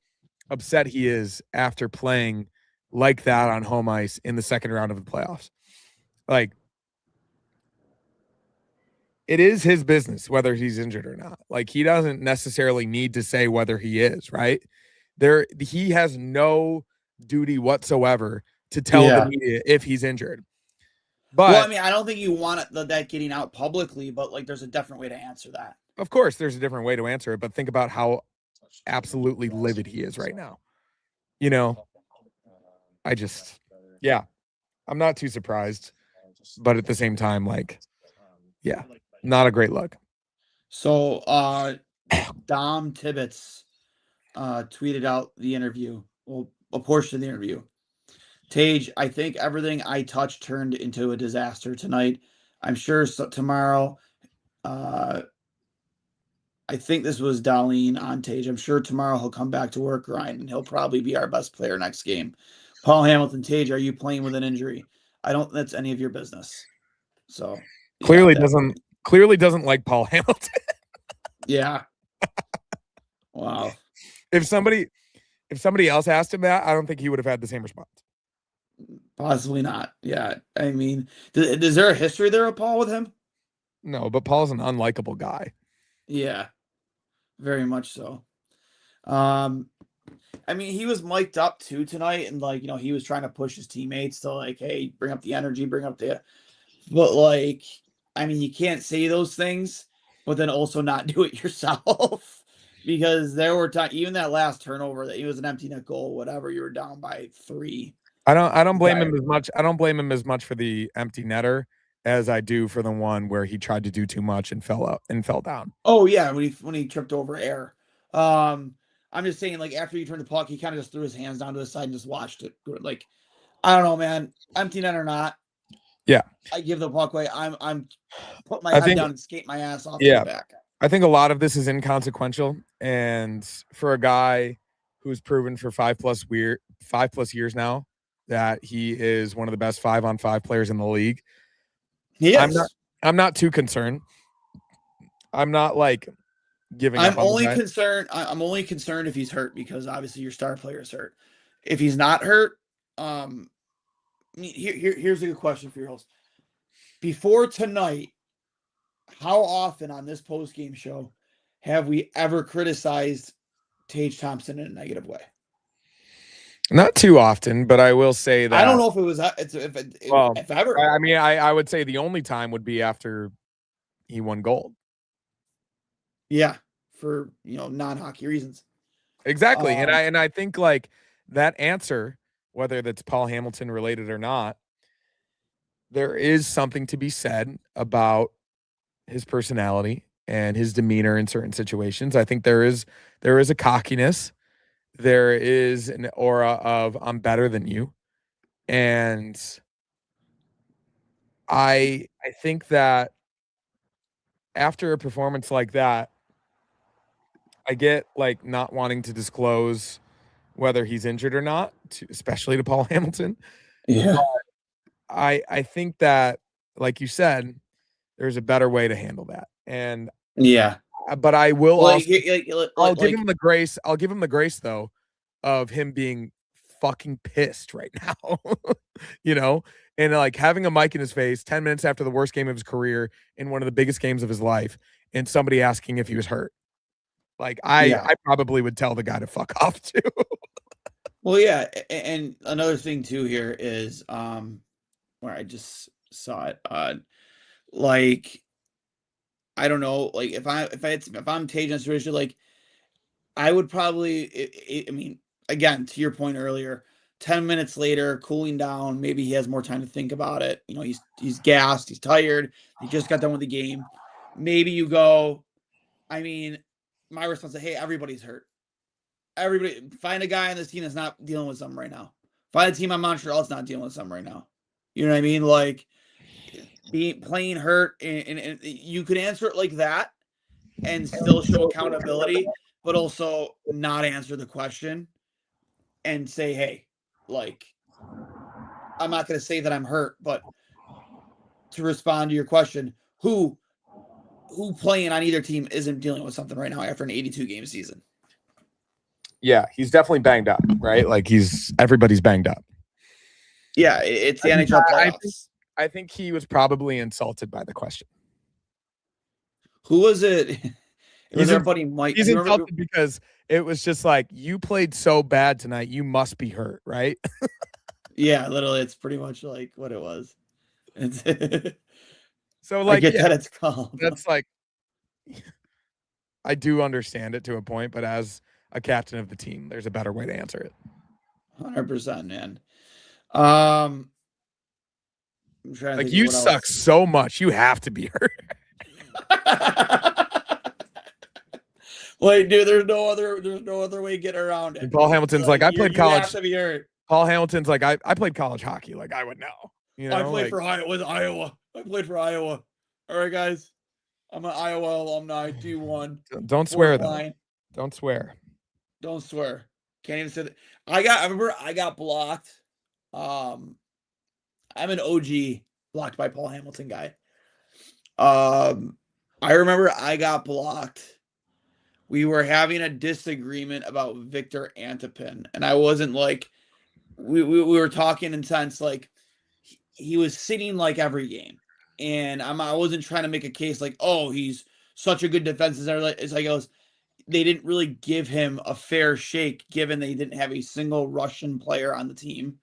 upset he is after playing like that on home ice in the second round of the playoffs. Like, it is his business whether he's injured or not. Like, he doesn't necessarily need to say whether he is, right? He has no duty whatsoever to tell the media if he's injured. But well, I mean, I don't think you want that getting out publicly, but like there's a different way to answer that. Of course, there's a different way to answer it, but think about how absolutely livid he is right now. You know, yeah, I'm not too surprised, but at the same time, like, yeah, not a great look. So, Dom Tibbetts tweeted out the interview, well, a portion of the interview. Tage, I think everything I touched turned into a disaster tonight. I'm sure tomorrow, I think this was Darlene on Tage. I'm sure tomorrow he'll come back to work grind and he'll probably be our best player next game. Paul Hamilton, Tage, are you playing with an injury? I don't think that's any of your business. So clearly doesn't like Paul Hamilton. Yeah. Wow. If somebody else asked him that, I don't think he would have had the same response. Possibly not. Yeah. I mean, is there a history there of Paul with him? No, but Paul's an unlikable guy. Yeah. Very much so. I mean, he was mic'd up too tonight, and like, he was trying to push his teammates to like, hey, bring up the energy, but like, I mean, you can't say those things, but then also not do it yourself. Because there were times, even that last turnover, that it was an empty net goal, whatever, you were down by 3. I don't blame him as much. I don't blame him as much for the empty netter as I do for the one where he tried to do too much and fell down. Oh yeah, when he tripped over air. I'm just saying, like, after he turned the puck, he kind of just threw his hands down to his side and just watched it. Like, I don't know, man. Empty net or not. Yeah. I give the puck away. I'm put my head down and skate my ass off to the back. I think a lot of this is inconsequential, and for a guy who's proven for 5+ years now that he is one of the best 5-on-5 players in the league. He is. I'm not too concerned. I'm not like giving up on only concerned. I'm only concerned if he's hurt, because obviously your star player is hurt. If he's not hurt, here's a good question for your host. Before tonight, how often on this post-game show have we ever criticized Tage Thompson in a negative way? Not too often, but I will say that I don't know if it was if ever. I mean, I would say the only time would be after he won gold. Yeah, for non-hockey reasons. Exactly, and I think like that answer, whether that's Paul Hamilton related or not, there is something to be said about his personality and his demeanor in certain situations. I think there is a cockiness. There is an aura of I'm better than you. And I think that after a performance like that, I get like not wanting to disclose whether he's injured or not, especially to Paul Hamilton. Yeah. But I think that, like you said, there's a better way to handle that. And yeah, but I will I'll give him the grace. I'll give him the grace though of him being fucking pissed right now. And like having a mic in his face 10 minutes after the worst game of his career in one of the biggest games of his life, and somebody asking if he was hurt. Like I probably would tell the guy to fuck off too. Well, yeah, and another thing too here is where I just saw it. Like, I don't know, like if I'm Tage on situation, like I would probably. I mean, again, to your point earlier, 10 minutes later, cooling down, maybe he has more time to think about it. He's gassed, he's tired, he just got done with the game. Maybe you go. I mean, my response is, hey, everybody's hurt. Everybody, find a guy on this team that's not dealing with something right now. Find a team on Montreal that's not dealing with something right now. You know what I mean? Like, playing hurt, and you could answer it like that and still show accountability, but also not answer the question and say, hey, like, I'm not going to say that I'm hurt, but to respond to your question, who playing on either team isn't dealing with something right now after an 82 game season. Yeah, he's definitely banged up, right? Like everybody's banged up. Yeah, it's the NHL playoffs. I think he was probably insulted by the question. Who was it? It was our buddy Mike. He's insulted because it was just like, you played so bad tonight, you must be hurt, right? Yeah, literally, it's pretty much like what it was. So, like, I get that it's called. That's like, I do understand it to a point, but as a captain of the team, there's a better way to answer it. 100%, man. I'm trying to like, think you what suck else. so much, you have to be hurt. Wait, dude, there's no other way to get around it. And Paul Hamilton's like, I played college. You have to be hurt. Paul Hamilton's like, I played college hockey. Like, I would know. You know, I played for Iowa. I played for Iowa. All right, guys. I'm an Iowa alumni. D1. Don't swear though. Don't swear. Don't swear. Can't even say that. I remember I got blocked. I'm an OG blocked by Paul Hamilton guy. I remember I got blocked. We were having a disagreement about Victor Antipin, and I wasn't like, we were talking intense, like he was sitting like every game, and I wasn't trying to make a case like, oh, he's such a good defense. It's like, they didn't really give him a fair shake, given they didn't have a single Russian player on the team.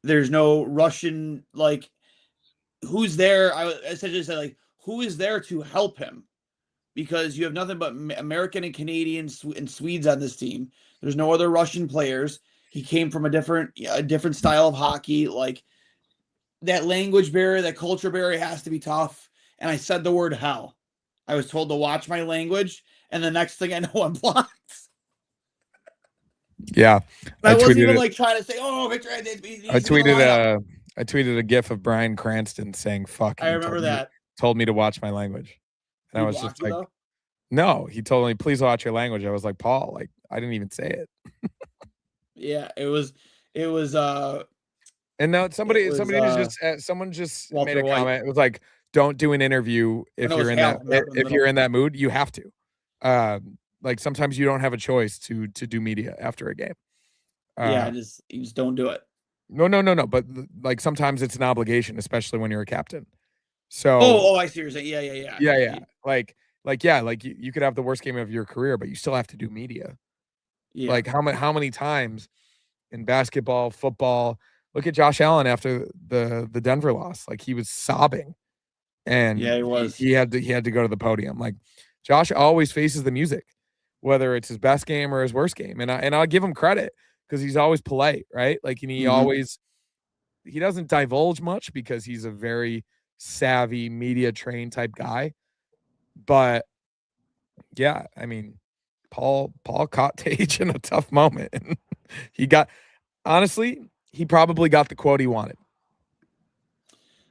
There's no Russian, like, who's there? I essentially said, like, who is there to help him? Because you have nothing but American and Canadian and Swedes on this team. There's no other Russian players. He came from a different style of hockey. Like, that language barrier, that culture barrier has to be tough. And I said the word hell. I was told to watch my language, and the next thing I know, I'm blocked. Yeah, I wasn't even like trying to say, "Oh, Victor." I tweeted a GIF of Bryan Cranston saying "fuck." I remember that. Told me to watch my language, and I was just like, "No." He told me, "Please watch your language." I was like, "Paul, like, I didn't even say it." Yeah, it was. And now someone just made a comment. It was like, "Don't do an interview if you're in that mood. You have to. Like, sometimes you don't have a choice to do media after a game. Yeah, you just don't do it. No. But like, sometimes it's an obligation, especially when you're a captain. So, I see what you're saying. Yeah. Like you could have the worst game of your career, but you still have to do media. Yeah. Like, how many times in basketball, football? Look at Josh Allen after the Denver loss. Like, he was sobbing, and yeah, he was. He had to go to the podium. Like, Josh always faces the music, whether it's his best game or his worst game, and I'll give him credit because he's always polite, right? Like, and he doesn't divulge much because he's a very savvy, media trained type guy. But yeah, I mean, Paul caught Tage in a tough moment, and he probably got the quote he wanted.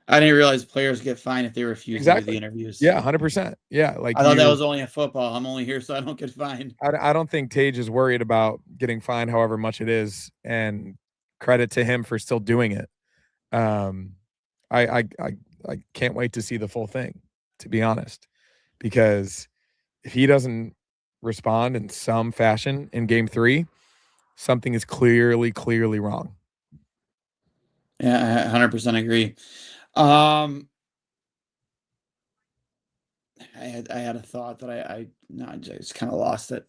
I didn't realize players get fined if they refuse to do the interviews. Yeah, 100%. Yeah, like, I thought that was only in football. I'm only here so I don't get fined. I don't think Tage is worried about getting fined, however much it is, and credit to him for still doing it. I can't wait to see the full thing, to be honest, because if he doesn't respond in some fashion in Game 3, something is clearly wrong. Yeah, I 100% agree. I had a thought that I just kind of lost it.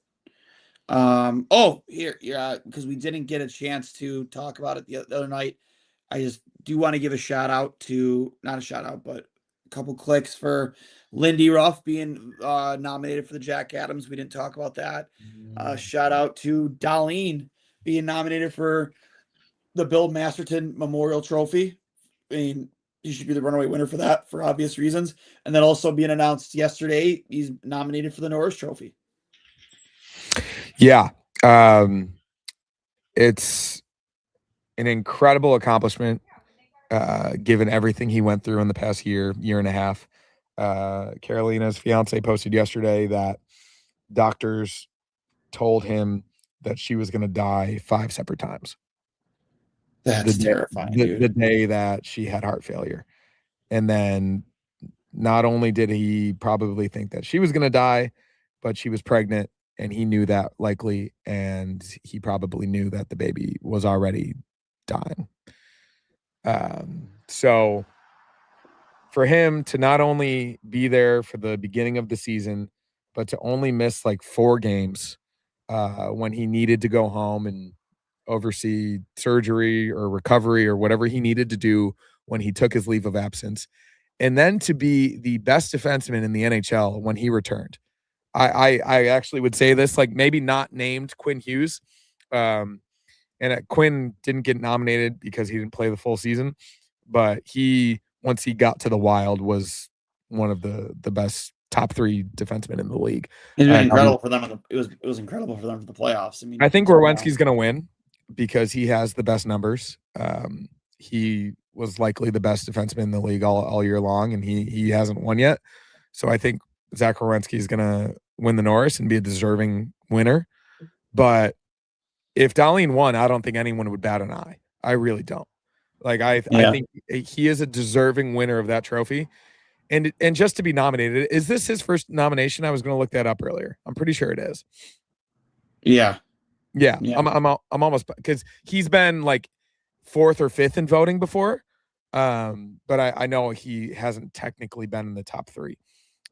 Because we didn't get a chance to talk about it the other night. I just do want to give a shout out to, not a shout out, but a couple clicks for Lindy Ruff being nominated for the Jack Adams. We didn't talk about that. Shout out to Darlene being nominated for the Bill Masterton Memorial Trophy. I mean, he should be the runaway winner for that, for obvious reasons. And then also being announced yesterday, he's nominated for the Norris Trophy. Yeah. It's an incredible accomplishment, given everything he went through in the past year and a half. Carolina's fiance posted yesterday that doctors told him that she was going to die 5 separate times. That's terrifying, dude. The day that she had heart failure. And then not only did he probably think that she was going to die, but she was pregnant, and he knew that likely, and he probably knew that the baby was already dying. So for him to not only be there for the beginning of the season, but to only miss like 4 games when he needed to go home and oversee surgery or recovery or whatever he needed to do when he took his leave of absence, and then to be the best defenseman in the NHL when he returned. I actually would say this, like, maybe not named Quinn Hughes. Quinn didn't get nominated because he didn't play the full season, but he, once he got to the Wild, was one of the best top 3 defensemen in the league. It's been incredible for them. It was incredible for them for the playoffs. I mean, I think Werenski's going to win because he has the best numbers. He was likely the best defenseman in the league all year long, and he hasn't won yet. So I think Zach Werenski is going to win the Norris and be a deserving winner. But if Dahlin won, I don't think anyone would bat an eye. I really don't. Like, I think he is a deserving winner of that trophy. And just to be nominated, is this his first nomination? I was going to look that up earlier. I'm pretty sure it is. Yeah. I'm almost, because he's been like 4th or 5th in voting before. But I know he hasn't technically been in the top 3.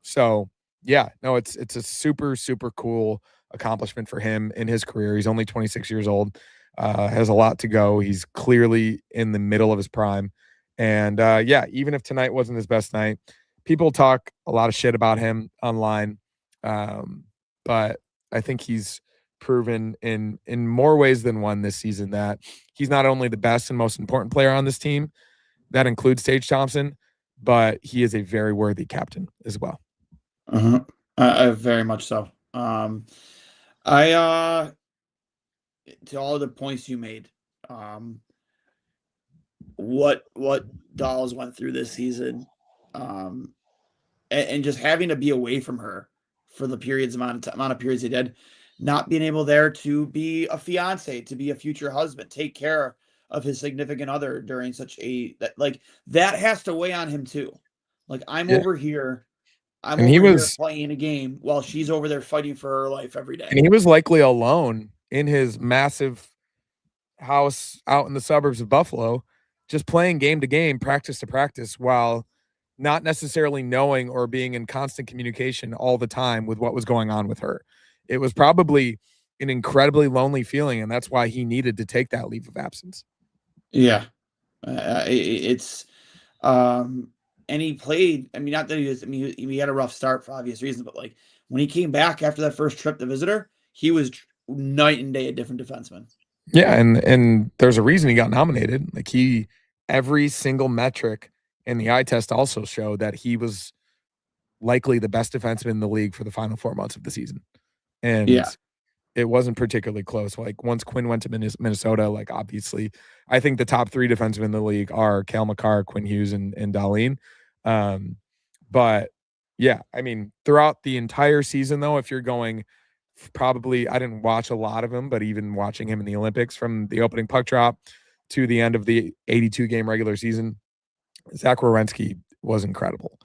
So yeah, no, it's a super, super cool accomplishment for him in his career. He's only 26 years old, has a lot to go. He's clearly in the middle of his prime. And yeah, even if tonight wasn't his best night, people talk a lot of shit about him online. But I think he's proven in more ways than one this season that he's not only the best and most important player on this team, that includes Tage Thompson, but he is a very worthy captain as well. Very much so. I to all the points you made, what Dolls went through this season, and just having to be away from her for the amount of periods he did, not being able there to be a fiance, to be a future husband, take care of his significant other during such that has to weigh on him too. Like, I'm over here playing a game while she's over there fighting for her life every day. And he was likely alone in his massive house out in the suburbs of Buffalo, just playing game to game, practice to practice, while not necessarily knowing or being in constant communication all the time with what was going on with her. It was probably an incredibly lonely feeling, and that's why he needed to take that leave of absence. Yeah. And he played, I mean, not that he had a rough start for obvious reasons, but like when he came back after that first trip to visit her, he was night and day a different defenseman. Yeah, and there's a reason he got nominated. Like, every single metric in the eye test also showed that he was likely the best defenseman in the league for the final 4 months of the season. And it wasn't particularly close. Like, once Quinn went to Minnesota, like, obviously, I think the top 3 defensemen in the league are Cale Makar, Quinn Hughes, and Dahlin. But yeah, I mean, throughout the entire season, though, if you're going, probably, I didn't watch a lot of him, but even watching him in the Olympics from the opening puck drop to the end of the 82 game regular season, Zach Werenski was incredible.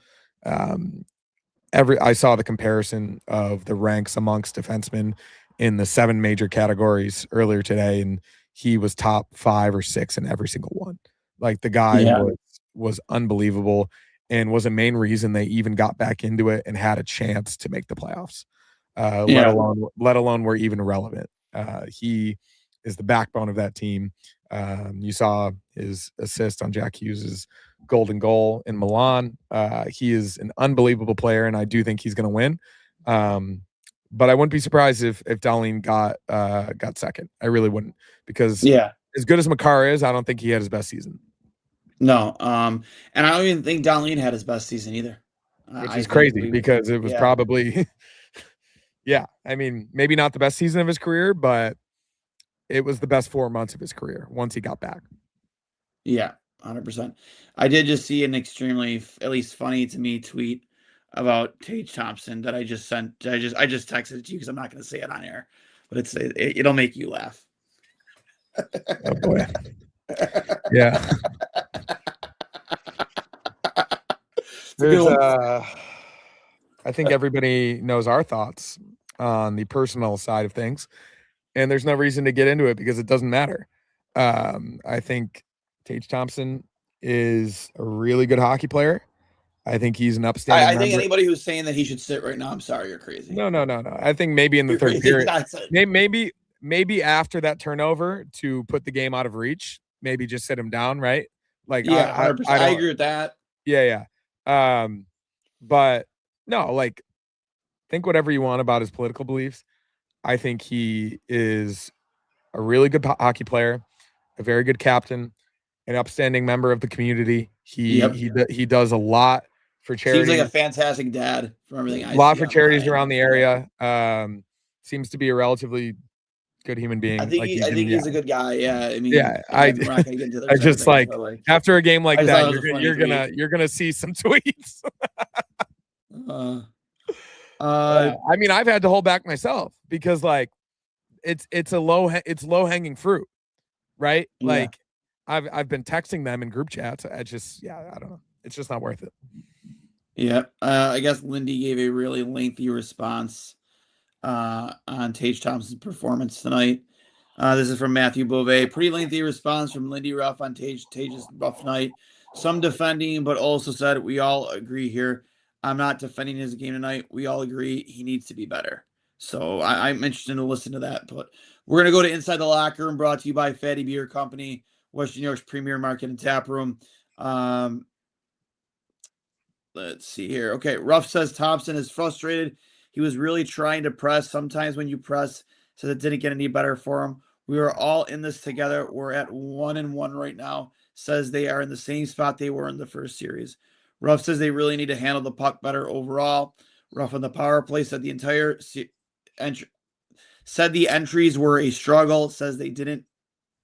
I saw the comparison of the ranks amongst defensemen in the 7 major categories earlier today, and he was top 5 or 6 in every single one. Like, the guy was unbelievable and was a main reason they even got back into it and had a chance to make the playoffs. Let alone were even relevant. He is the backbone of that team. You saw his assist on Jack Hughes's golden goal in Milan. He is an unbelievable player, and I do think he's going to win. But I wouldn't be surprised if Dahlin got second. I really wouldn't, because as good as Makar is, I don't think he had his best season. No, and I don't even think Dahlin had his best season either. Which is crazy, because it was probably yeah, I mean, maybe not the best season of his career, but it was the best 4 months of his career once he got back. Yeah, 100%. I did just see an extremely, at least funny to me, tweet about Tage Thompson that I just sent. I just texted it to you because I'm not going to say it on air, but it'll make you laugh. Oh boy. Yeah. There's I think everybody knows our thoughts on the personal side of things, and there's no reason to get into it because it doesn't matter. I think Tage Thompson is a really good hockey player. I think he's an upstanding I think member. anybody who's saying that he should sit right now, I'm sorry, you're crazy. No. I think maybe in the third period, maybe after that turnover to put the game out of reach, maybe just sit him down, right? Like, yeah, 100%. I agree with that. Yeah. But no, like, think whatever you want about his political beliefs. I think he is a really good hockey player, a very good captain, an upstanding member of the community. He does a lot for charity. Seems like a fantastic dad from everything I see. A lot for charities around the area. Seems to be a relatively good human being. I think he's a good guy. Yeah, I mean, yeah, we're not gonna get into I just like after a game like that, you're gonna see some tweets. I mean, I've had to hold back myself because like it's low hanging fruit, right? Yeah. Like I've been texting them in group chats. I don't know. It's just not worth it. Yeah. I guess Lindy gave a really lengthy response on Tage Thompson's performance tonight. This is from Matthew Beauvais. Pretty lengthy response from Lindy Ruff on Tage's rough night. Some defending, but also said, we all agree here. I'm not defending his game tonight. We all agree he needs to be better. So I'm interested to listen to that. But we're going to go to Inside the Locker Room, brought to you by Fatty Beer Company, Western New York's premier market and tap room. Let's see here. Okay, Ruff says Thompson is frustrated. He was really trying to press. Sometimes when you press, says it didn't get any better for him. We are all in this together. We're at 1-1 right now. Says they are in the same spot they were in the first series. Ruff says they really need to handle the puck better overall. Ruff on the power play said the entries were a struggle. Says they didn't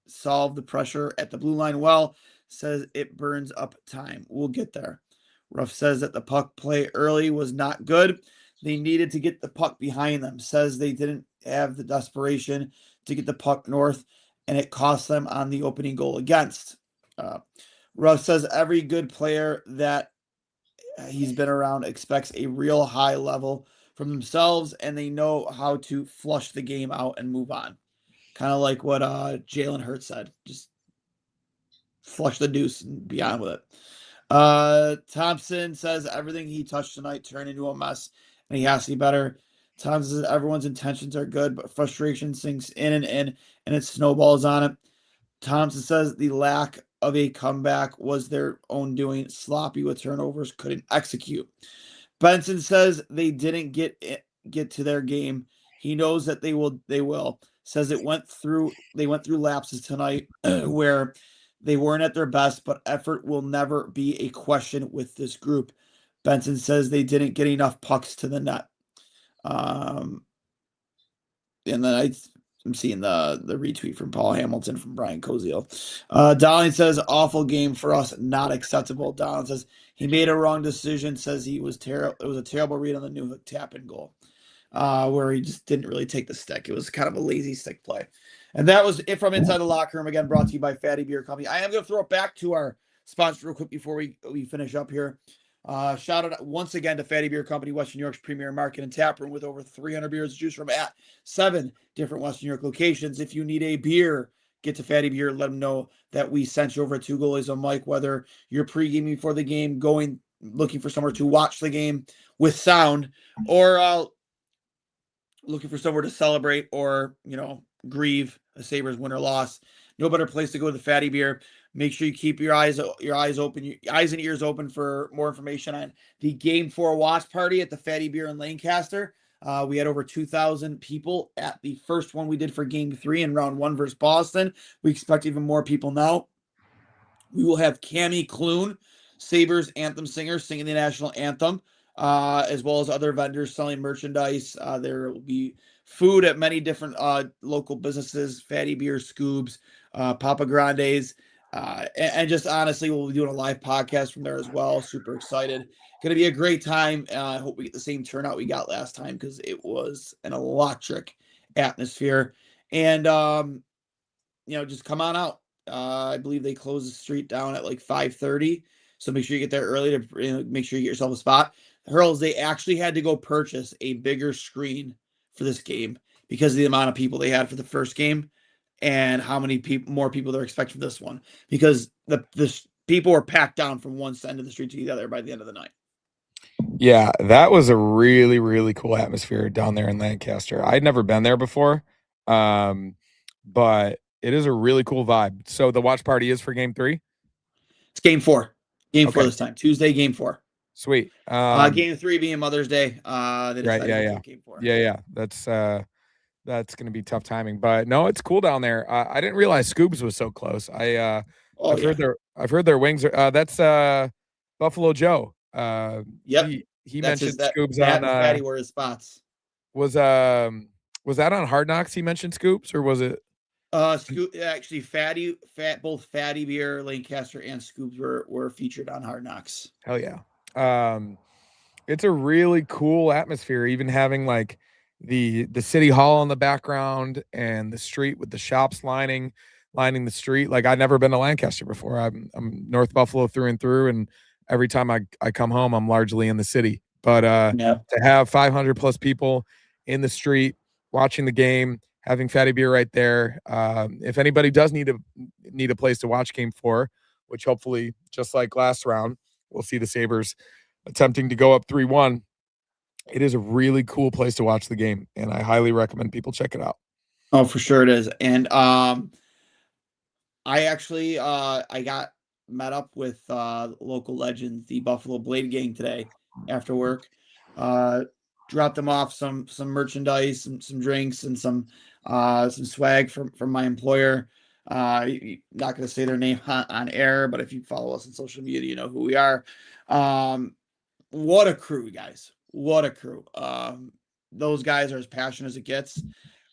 solve the pressure at the blue line well. Says it burns up time. We'll get there. Ruff says that the puck play early was not good. They needed to get the puck behind them. Says they didn't have the desperation to get the puck north, and it cost them on the opening goal against. Ruff says every good player that he's been around expects a real high level from themselves, and they know how to flush the game out and move on. Kind of like what Jalen Hurts said. Just flush the deuce and be on with it. Thompson says everything he touched tonight turned into a mess, and he has to be better. Thompson says everyone's intentions are good, but frustration sinks in, and it snowballs on it. Thompson says the lack of a comeback was their own doing. Sloppy with turnovers, couldn't execute. Benson says they didn't get to their game. He knows that they will. Says they went through lapses tonight where they weren't at their best, but effort will never be a question with this group. Benson says they didn't get enough pucks to the net. And then I'm seeing the retweet from Paul Hamilton from Brian Koziel. Dowling says, awful game for us, not acceptable. Dowling says he made a wrong decision, says he was terrible. It was a terrible read on the new hook tap and goal, where he just didn't really take the stick. It was kind of a lazy stick play. And that was it from Inside the Locker Room. Again, brought to you by Fatty Beer Company. I am going to throw it back to our sponsor real quick before we finish up here. Shout out once again to Fatty Beer Company, Western New York's premier market and tap room with over 300 beers to choose from at 7 different Western New York locations. If you need a beer, get to Fatty Beer. Let them know that we sent you over to Goalies on Mike, whether you're pre-gaming for the game, looking for somewhere to watch the game with sound, or looking for somewhere to celebrate or, grieve a Sabres win or loss. No better place to go to Fatty Beer. Make sure you keep your eyes open, your eyes and ears open for more information on the Game 4 watch party at the Fatty Beer in Lancaster. We had over 2,000 people at the first one we did for Game 3 in round 1 versus Boston. We expect even more people now. We will have Cammie Clune, Sabres anthem singer, singing the national anthem, as well as other vendors selling merchandise. There will be food at many different local businesses, Fatty Beer, Scoobs, Papa Grande's. And just honestly, we'll be doing a live podcast from there as well. Super excited. Going to be a great time. I hope we get the same turnout we got last time because it was an electric atmosphere. And, just come on out. I believe they close the street down at like 5:30. So make sure you get there early to make sure you get yourself a spot. Hurls, they actually had to go purchase a bigger screen for this game because of the amount of people they had for the first game and how many more people they're expecting for this one, because the people were packed down from one end of the street to the other by the end of the night. Yeah, that was a really, really cool atmosphere down there in Lancaster. I'd never been there before, but it is a really cool vibe. So the watch party is for game 3? It's game 4. Game 4 Okay. this time. Tuesday, game 4. Sweet. Game 3 being Mother's Day. They decided to take game 4. Yeah. That's going to be tough timing, but no, it's cool down there. I didn't realize Scoobs was so close. I've heard their wings are that's Buffalo Joe. Yep. He mentioned Scoobs on Fatty were his spots. Was that on Hard Knocks he mentioned Scoops, or was it actually both Fatty Beer, Lancaster, and Scoops were featured on Hard Knocks. Hell yeah. It's a really cool atmosphere, even having like the city hall in the background and the street with the shops lining the street. Like, I've never been to Lancaster before. I'm North Buffalo through and through, and every time I come home, I'm largely in the city. But to have 500 plus people in the street watching the game, having Fatty Beer right there. If anybody does need a place to watch game 4, which hopefully, just like last round, we'll see the Sabres attempting to go up 3-1. It is a really cool place to watch the game, and I highly recommend people check it out. Oh, for sure it is. And I actually I got met up with local legends, the Buffalo Blade Gang, today after work. Dropped them off some merchandise, some drinks, and some swag from my employer. Not going to say their name on air, but if you follow us on social media, you know who we are. What a crew, guys! What a crew. Those guys are as passionate as it gets.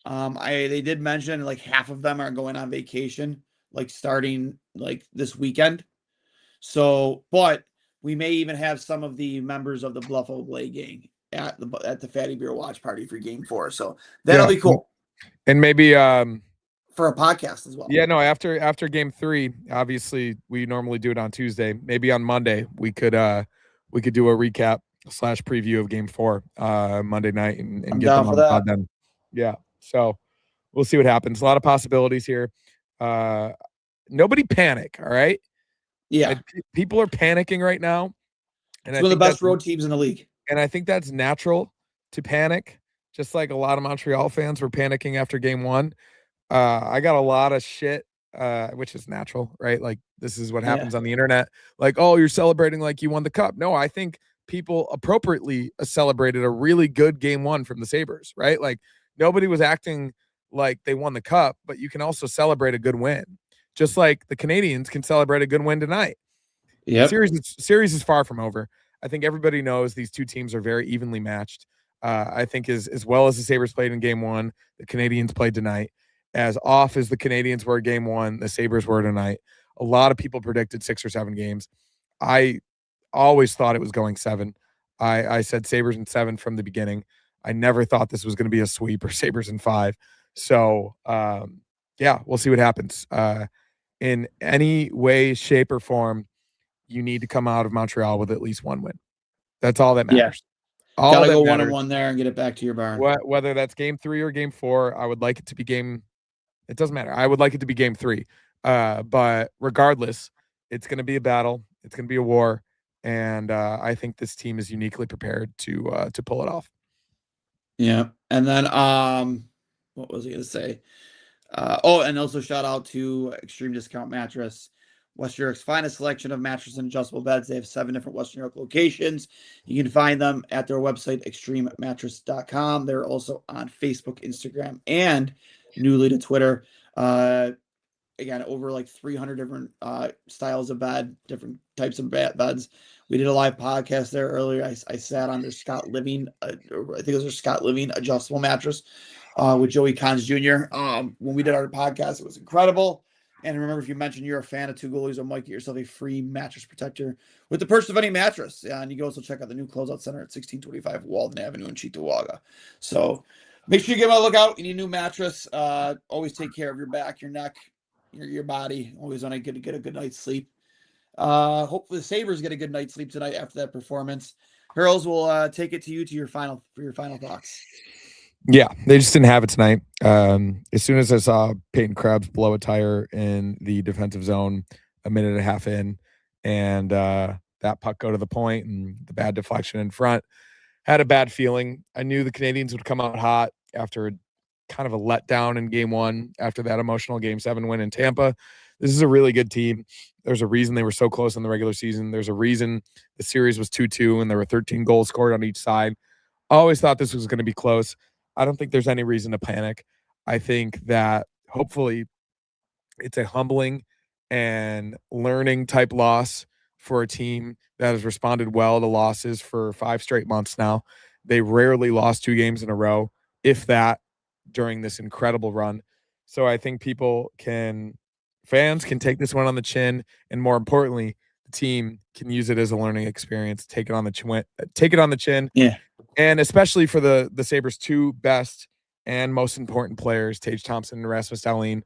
They did mention like half of them are going on vacation, like starting like this weekend. So, but we may even have some of the members of the Buffalo Blade Gang at the Fatty Beer watch party for game 4. So that'll be cool. And maybe for a podcast as well. Yeah, no, after game 3, obviously we normally do it on Tuesday. Maybe on Monday we could do a recap / preview of game 4 Monday night and get them on the pod then. Yeah. So we'll see what happens. A lot of possibilities here. Nobody panic, all right? Yeah. People are panicking right now. And it's one of the best road teams in the league. And I think that's natural to panic, just like a lot of Montreal fans were panicking after game 1. I got a lot of shit, which is natural, right? Like, this is what happens on the internet. Like, oh, you're celebrating like you won the cup. No, I think people appropriately celebrated a really good game 1 from the Sabres, right? Like, nobody was acting like they won the cup, but you can also celebrate a good win. Just like the Canadians can celebrate a good win tonight. Yeah. Series is far from over. I think everybody knows these two teams are very evenly matched. I think as well as the Sabres played in game 1, the Canadians played tonight. As off as the Canadians were game 1, the Sabres were tonight. A lot of people predicted 6 or 7 games. I always thought it was going 7. I said Sabres in 7 from the beginning. I never thought this was going to be a sweep or Sabres in 5. So, yeah, we'll see what happens. In any way, shape, or form, you need to come out of Montreal with at least 1 win. That's all that matters. Yeah. Gotta go 1-1 there and get it back to your barn. Whether that's game 3 or game 4, I would like it to be game. It doesn't matter. I would like it to be game 3. But regardless, it's going to be a battle. It's going to be a war. And I think this team is uniquely prepared to pull it off. Yeah. And then what was I going to say? And also shout out to Extreme Discount Mattress, Western York's finest selection of mattresses and adjustable beds. They have 7 different Western York locations. You can find them at their website, extrememattress.com. They're also on Facebook, Instagram, and newly to Twitter. Again, over like 300 different styles of bed, different types of beds. We did a live podcast there earlier. I sat on their Scott Living, I think it was their Scott Living adjustable mattress with Joey Cons Jr. When we did our podcast, it was incredible. And remember, if you mention you're a fan of Two Goalies or Mike, get yourself a free mattress protector with the purchase of any mattress. And you can also check out the new closeout center at 1625 Walden Avenue in Cheektowaga. So make sure you give them a look out. You need a new mattress. Always take care of your back, your neck, your body. Always want to get a good night's sleep. Hopefully the Sabres get a good night's sleep tonight after that performance. Hurls will take it to you for your final thoughts. Yeah, they just didn't have it tonight. As soon as I saw Peyton Krebs blow a tire in the defensive zone a minute and a half in, and that puck go to the point and the bad deflection in front, had a bad feeling. I knew the Canadians would come out hot after kind of a letdown in game one after that emotional game 7 win in Tampa. This is a really good team. There's a reason they were so close in the regular season. There's a reason the series was 2-2 and there were 13 goals scored on each side. I always thought this was going to be close. I don't think there's any reason to panic. I think that hopefully it's a humbling and learning type loss for a team that has responded well to losses for 5 straight months now. They rarely lost 2 games in a row, if that, during this incredible run. So I think fans can take this one on the chin, and more importantly, the team can use it as a learning experience, take it on the chin. Yeah. And especially for the Sabres' 2 best and most important players, Tage Thompson and Rasmus Dahlin,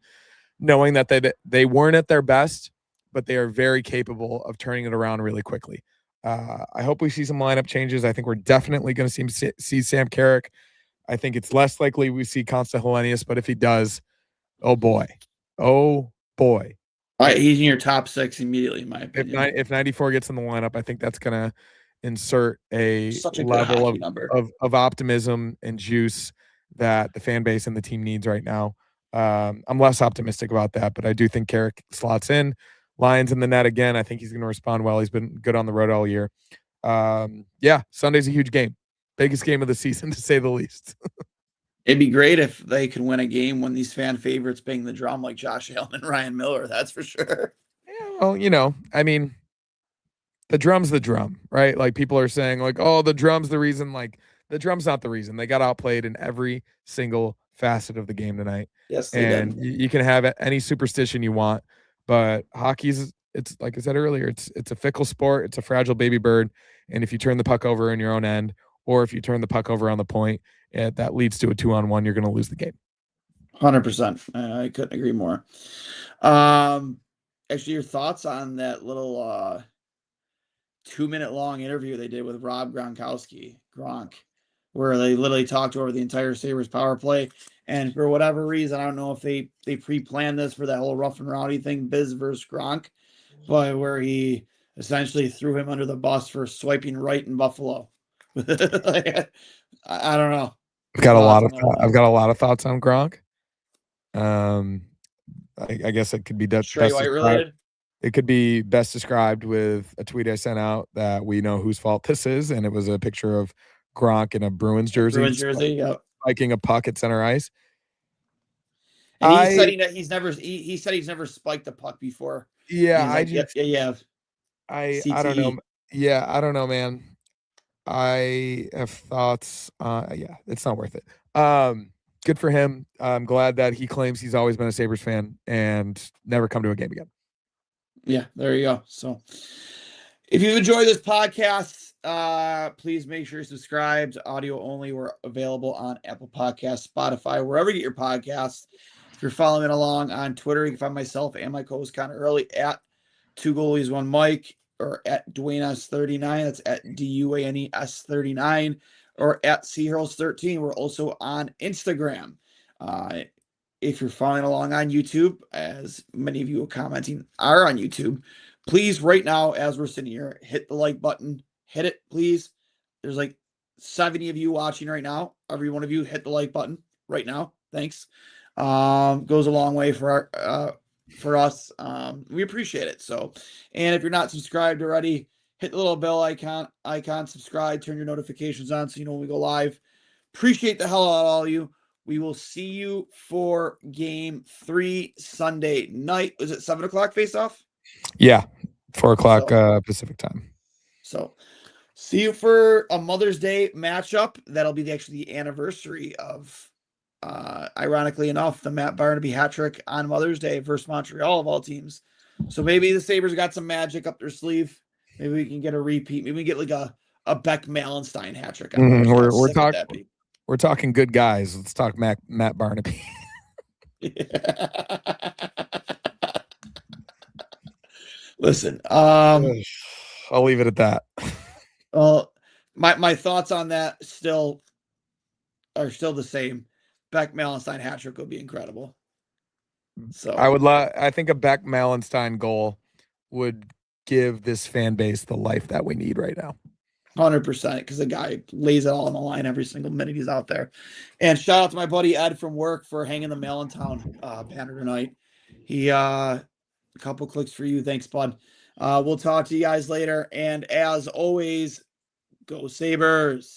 knowing that they weren't at their best, but they are very capable of turning it around really quickly. I hope we see some lineup changes. I think we're definitely going to see Sam Carrick. I think it's less likely we see Consta Hellenius, but if he does, oh boy. All right, he's in your top 6 immediately, in my opinion. If 94 gets in the lineup, I think that's going to insert a Such a level of optimism and juice that the fan base and the team needs right now. I'm less optimistic about that, but I do think Carrick slots in. Lions in the net again. I think he's going to respond well. He's been good on the road all year. Yeah, Sunday's a huge game. Biggest game of the season, to say the least. It'd be great if they could win a game when these fan favorites bang the drum like Josh Allen and Ryan Miller. That's for sure. Yeah, well, I mean, the drum's the drum, right? Like people are saying, like, oh, the drum's the reason. Like the drum's not the reason. They got outplayed in every single facet of the game tonight. Yes, they did. You can have any superstition you want, but it's like I said earlier, it's a fickle sport. It's a fragile baby bird, and if you turn the puck over in your own end, or if you turn the puck over on the point, that leads to a 2-on-1. You're going to lose the game. 100%. I couldn't agree more. Actually, your thoughts on that little 2-minute long interview they did with Rob Gronk, where they literally talked over the entire Sabres power play. And for whatever reason, I don't know if they pre-planned this for that whole rough and rowdy thing, Biz versus Gronk, but where he essentially threw him under the bus for swiping right in Buffalo. Like, I don't know. I've got a lot of thoughts on Gronk. I guess it could be Trey White related. It could be best described with a tweet I sent out that we know whose fault this is, and it was a picture of Gronk in a Bruins jersey, Yep. Spiking a puck at center ice. And he said he's never spiked a puck before. Yeah, I don't know. Yeah, I don't know, man. I have thoughts. Yeah, it's not worth it. Good for him. I'm glad that he claims he's always been a Sabres fan and never come to a game again. Yeah, there you go. So if you enjoy this podcast, please make sure you're subscribed. Audio only. We're available on Apple Podcasts, Spotify, wherever you get your podcasts. If you're following along on Twitter, you can find myself and my co-host Connor Early at 2 Goalies 1 Mike, or at Duane S39. That's at DUANES39, or at CHurls13. We're also on Instagram. If you're following along on YouTube, as many of you commenting are on YouTube, please right now, as we're sitting here, hit the like button. Hit it, please. There's like 70 of you watching right now. Every one of you hit the like button right now. Thanks. Goes a long way for us. We appreciate it. So, and if you're not subscribed already, hit the little bell icon, subscribe, turn your notifications on so you know when we go live. Appreciate the hell out of all of you. We will see you for game 3 Sunday night. Was it 7 o'clock face off? Yeah. 4 o'clock Pacific time. So see you for a Mother's Day matchup. That'll be actually the anniversary of, ironically enough, the Matt Barnaby hat trick on Mother's Day versus Montreal of all teams. So maybe the Sabres got some magic up their sleeve. Maybe we can get a repeat. Maybe we can get like a Beck Malenstein hat trick. We're talking good guys. Let's talk Matt Barnaby. Listen, I'll leave it at that. well, my thoughts on that are still the same. Beck Malenstein hat trick would be incredible. So I think a Beck Malenstein goal would give this fan base the life that we need right now. 100%, because the guy lays it all on the line every single minute he's out there. And shout out to my buddy Ed from work for hanging the Malentown banner tonight. He a couple clicks for you. Thanks, bud. We'll talk to you guys later. And as always, go Sabres.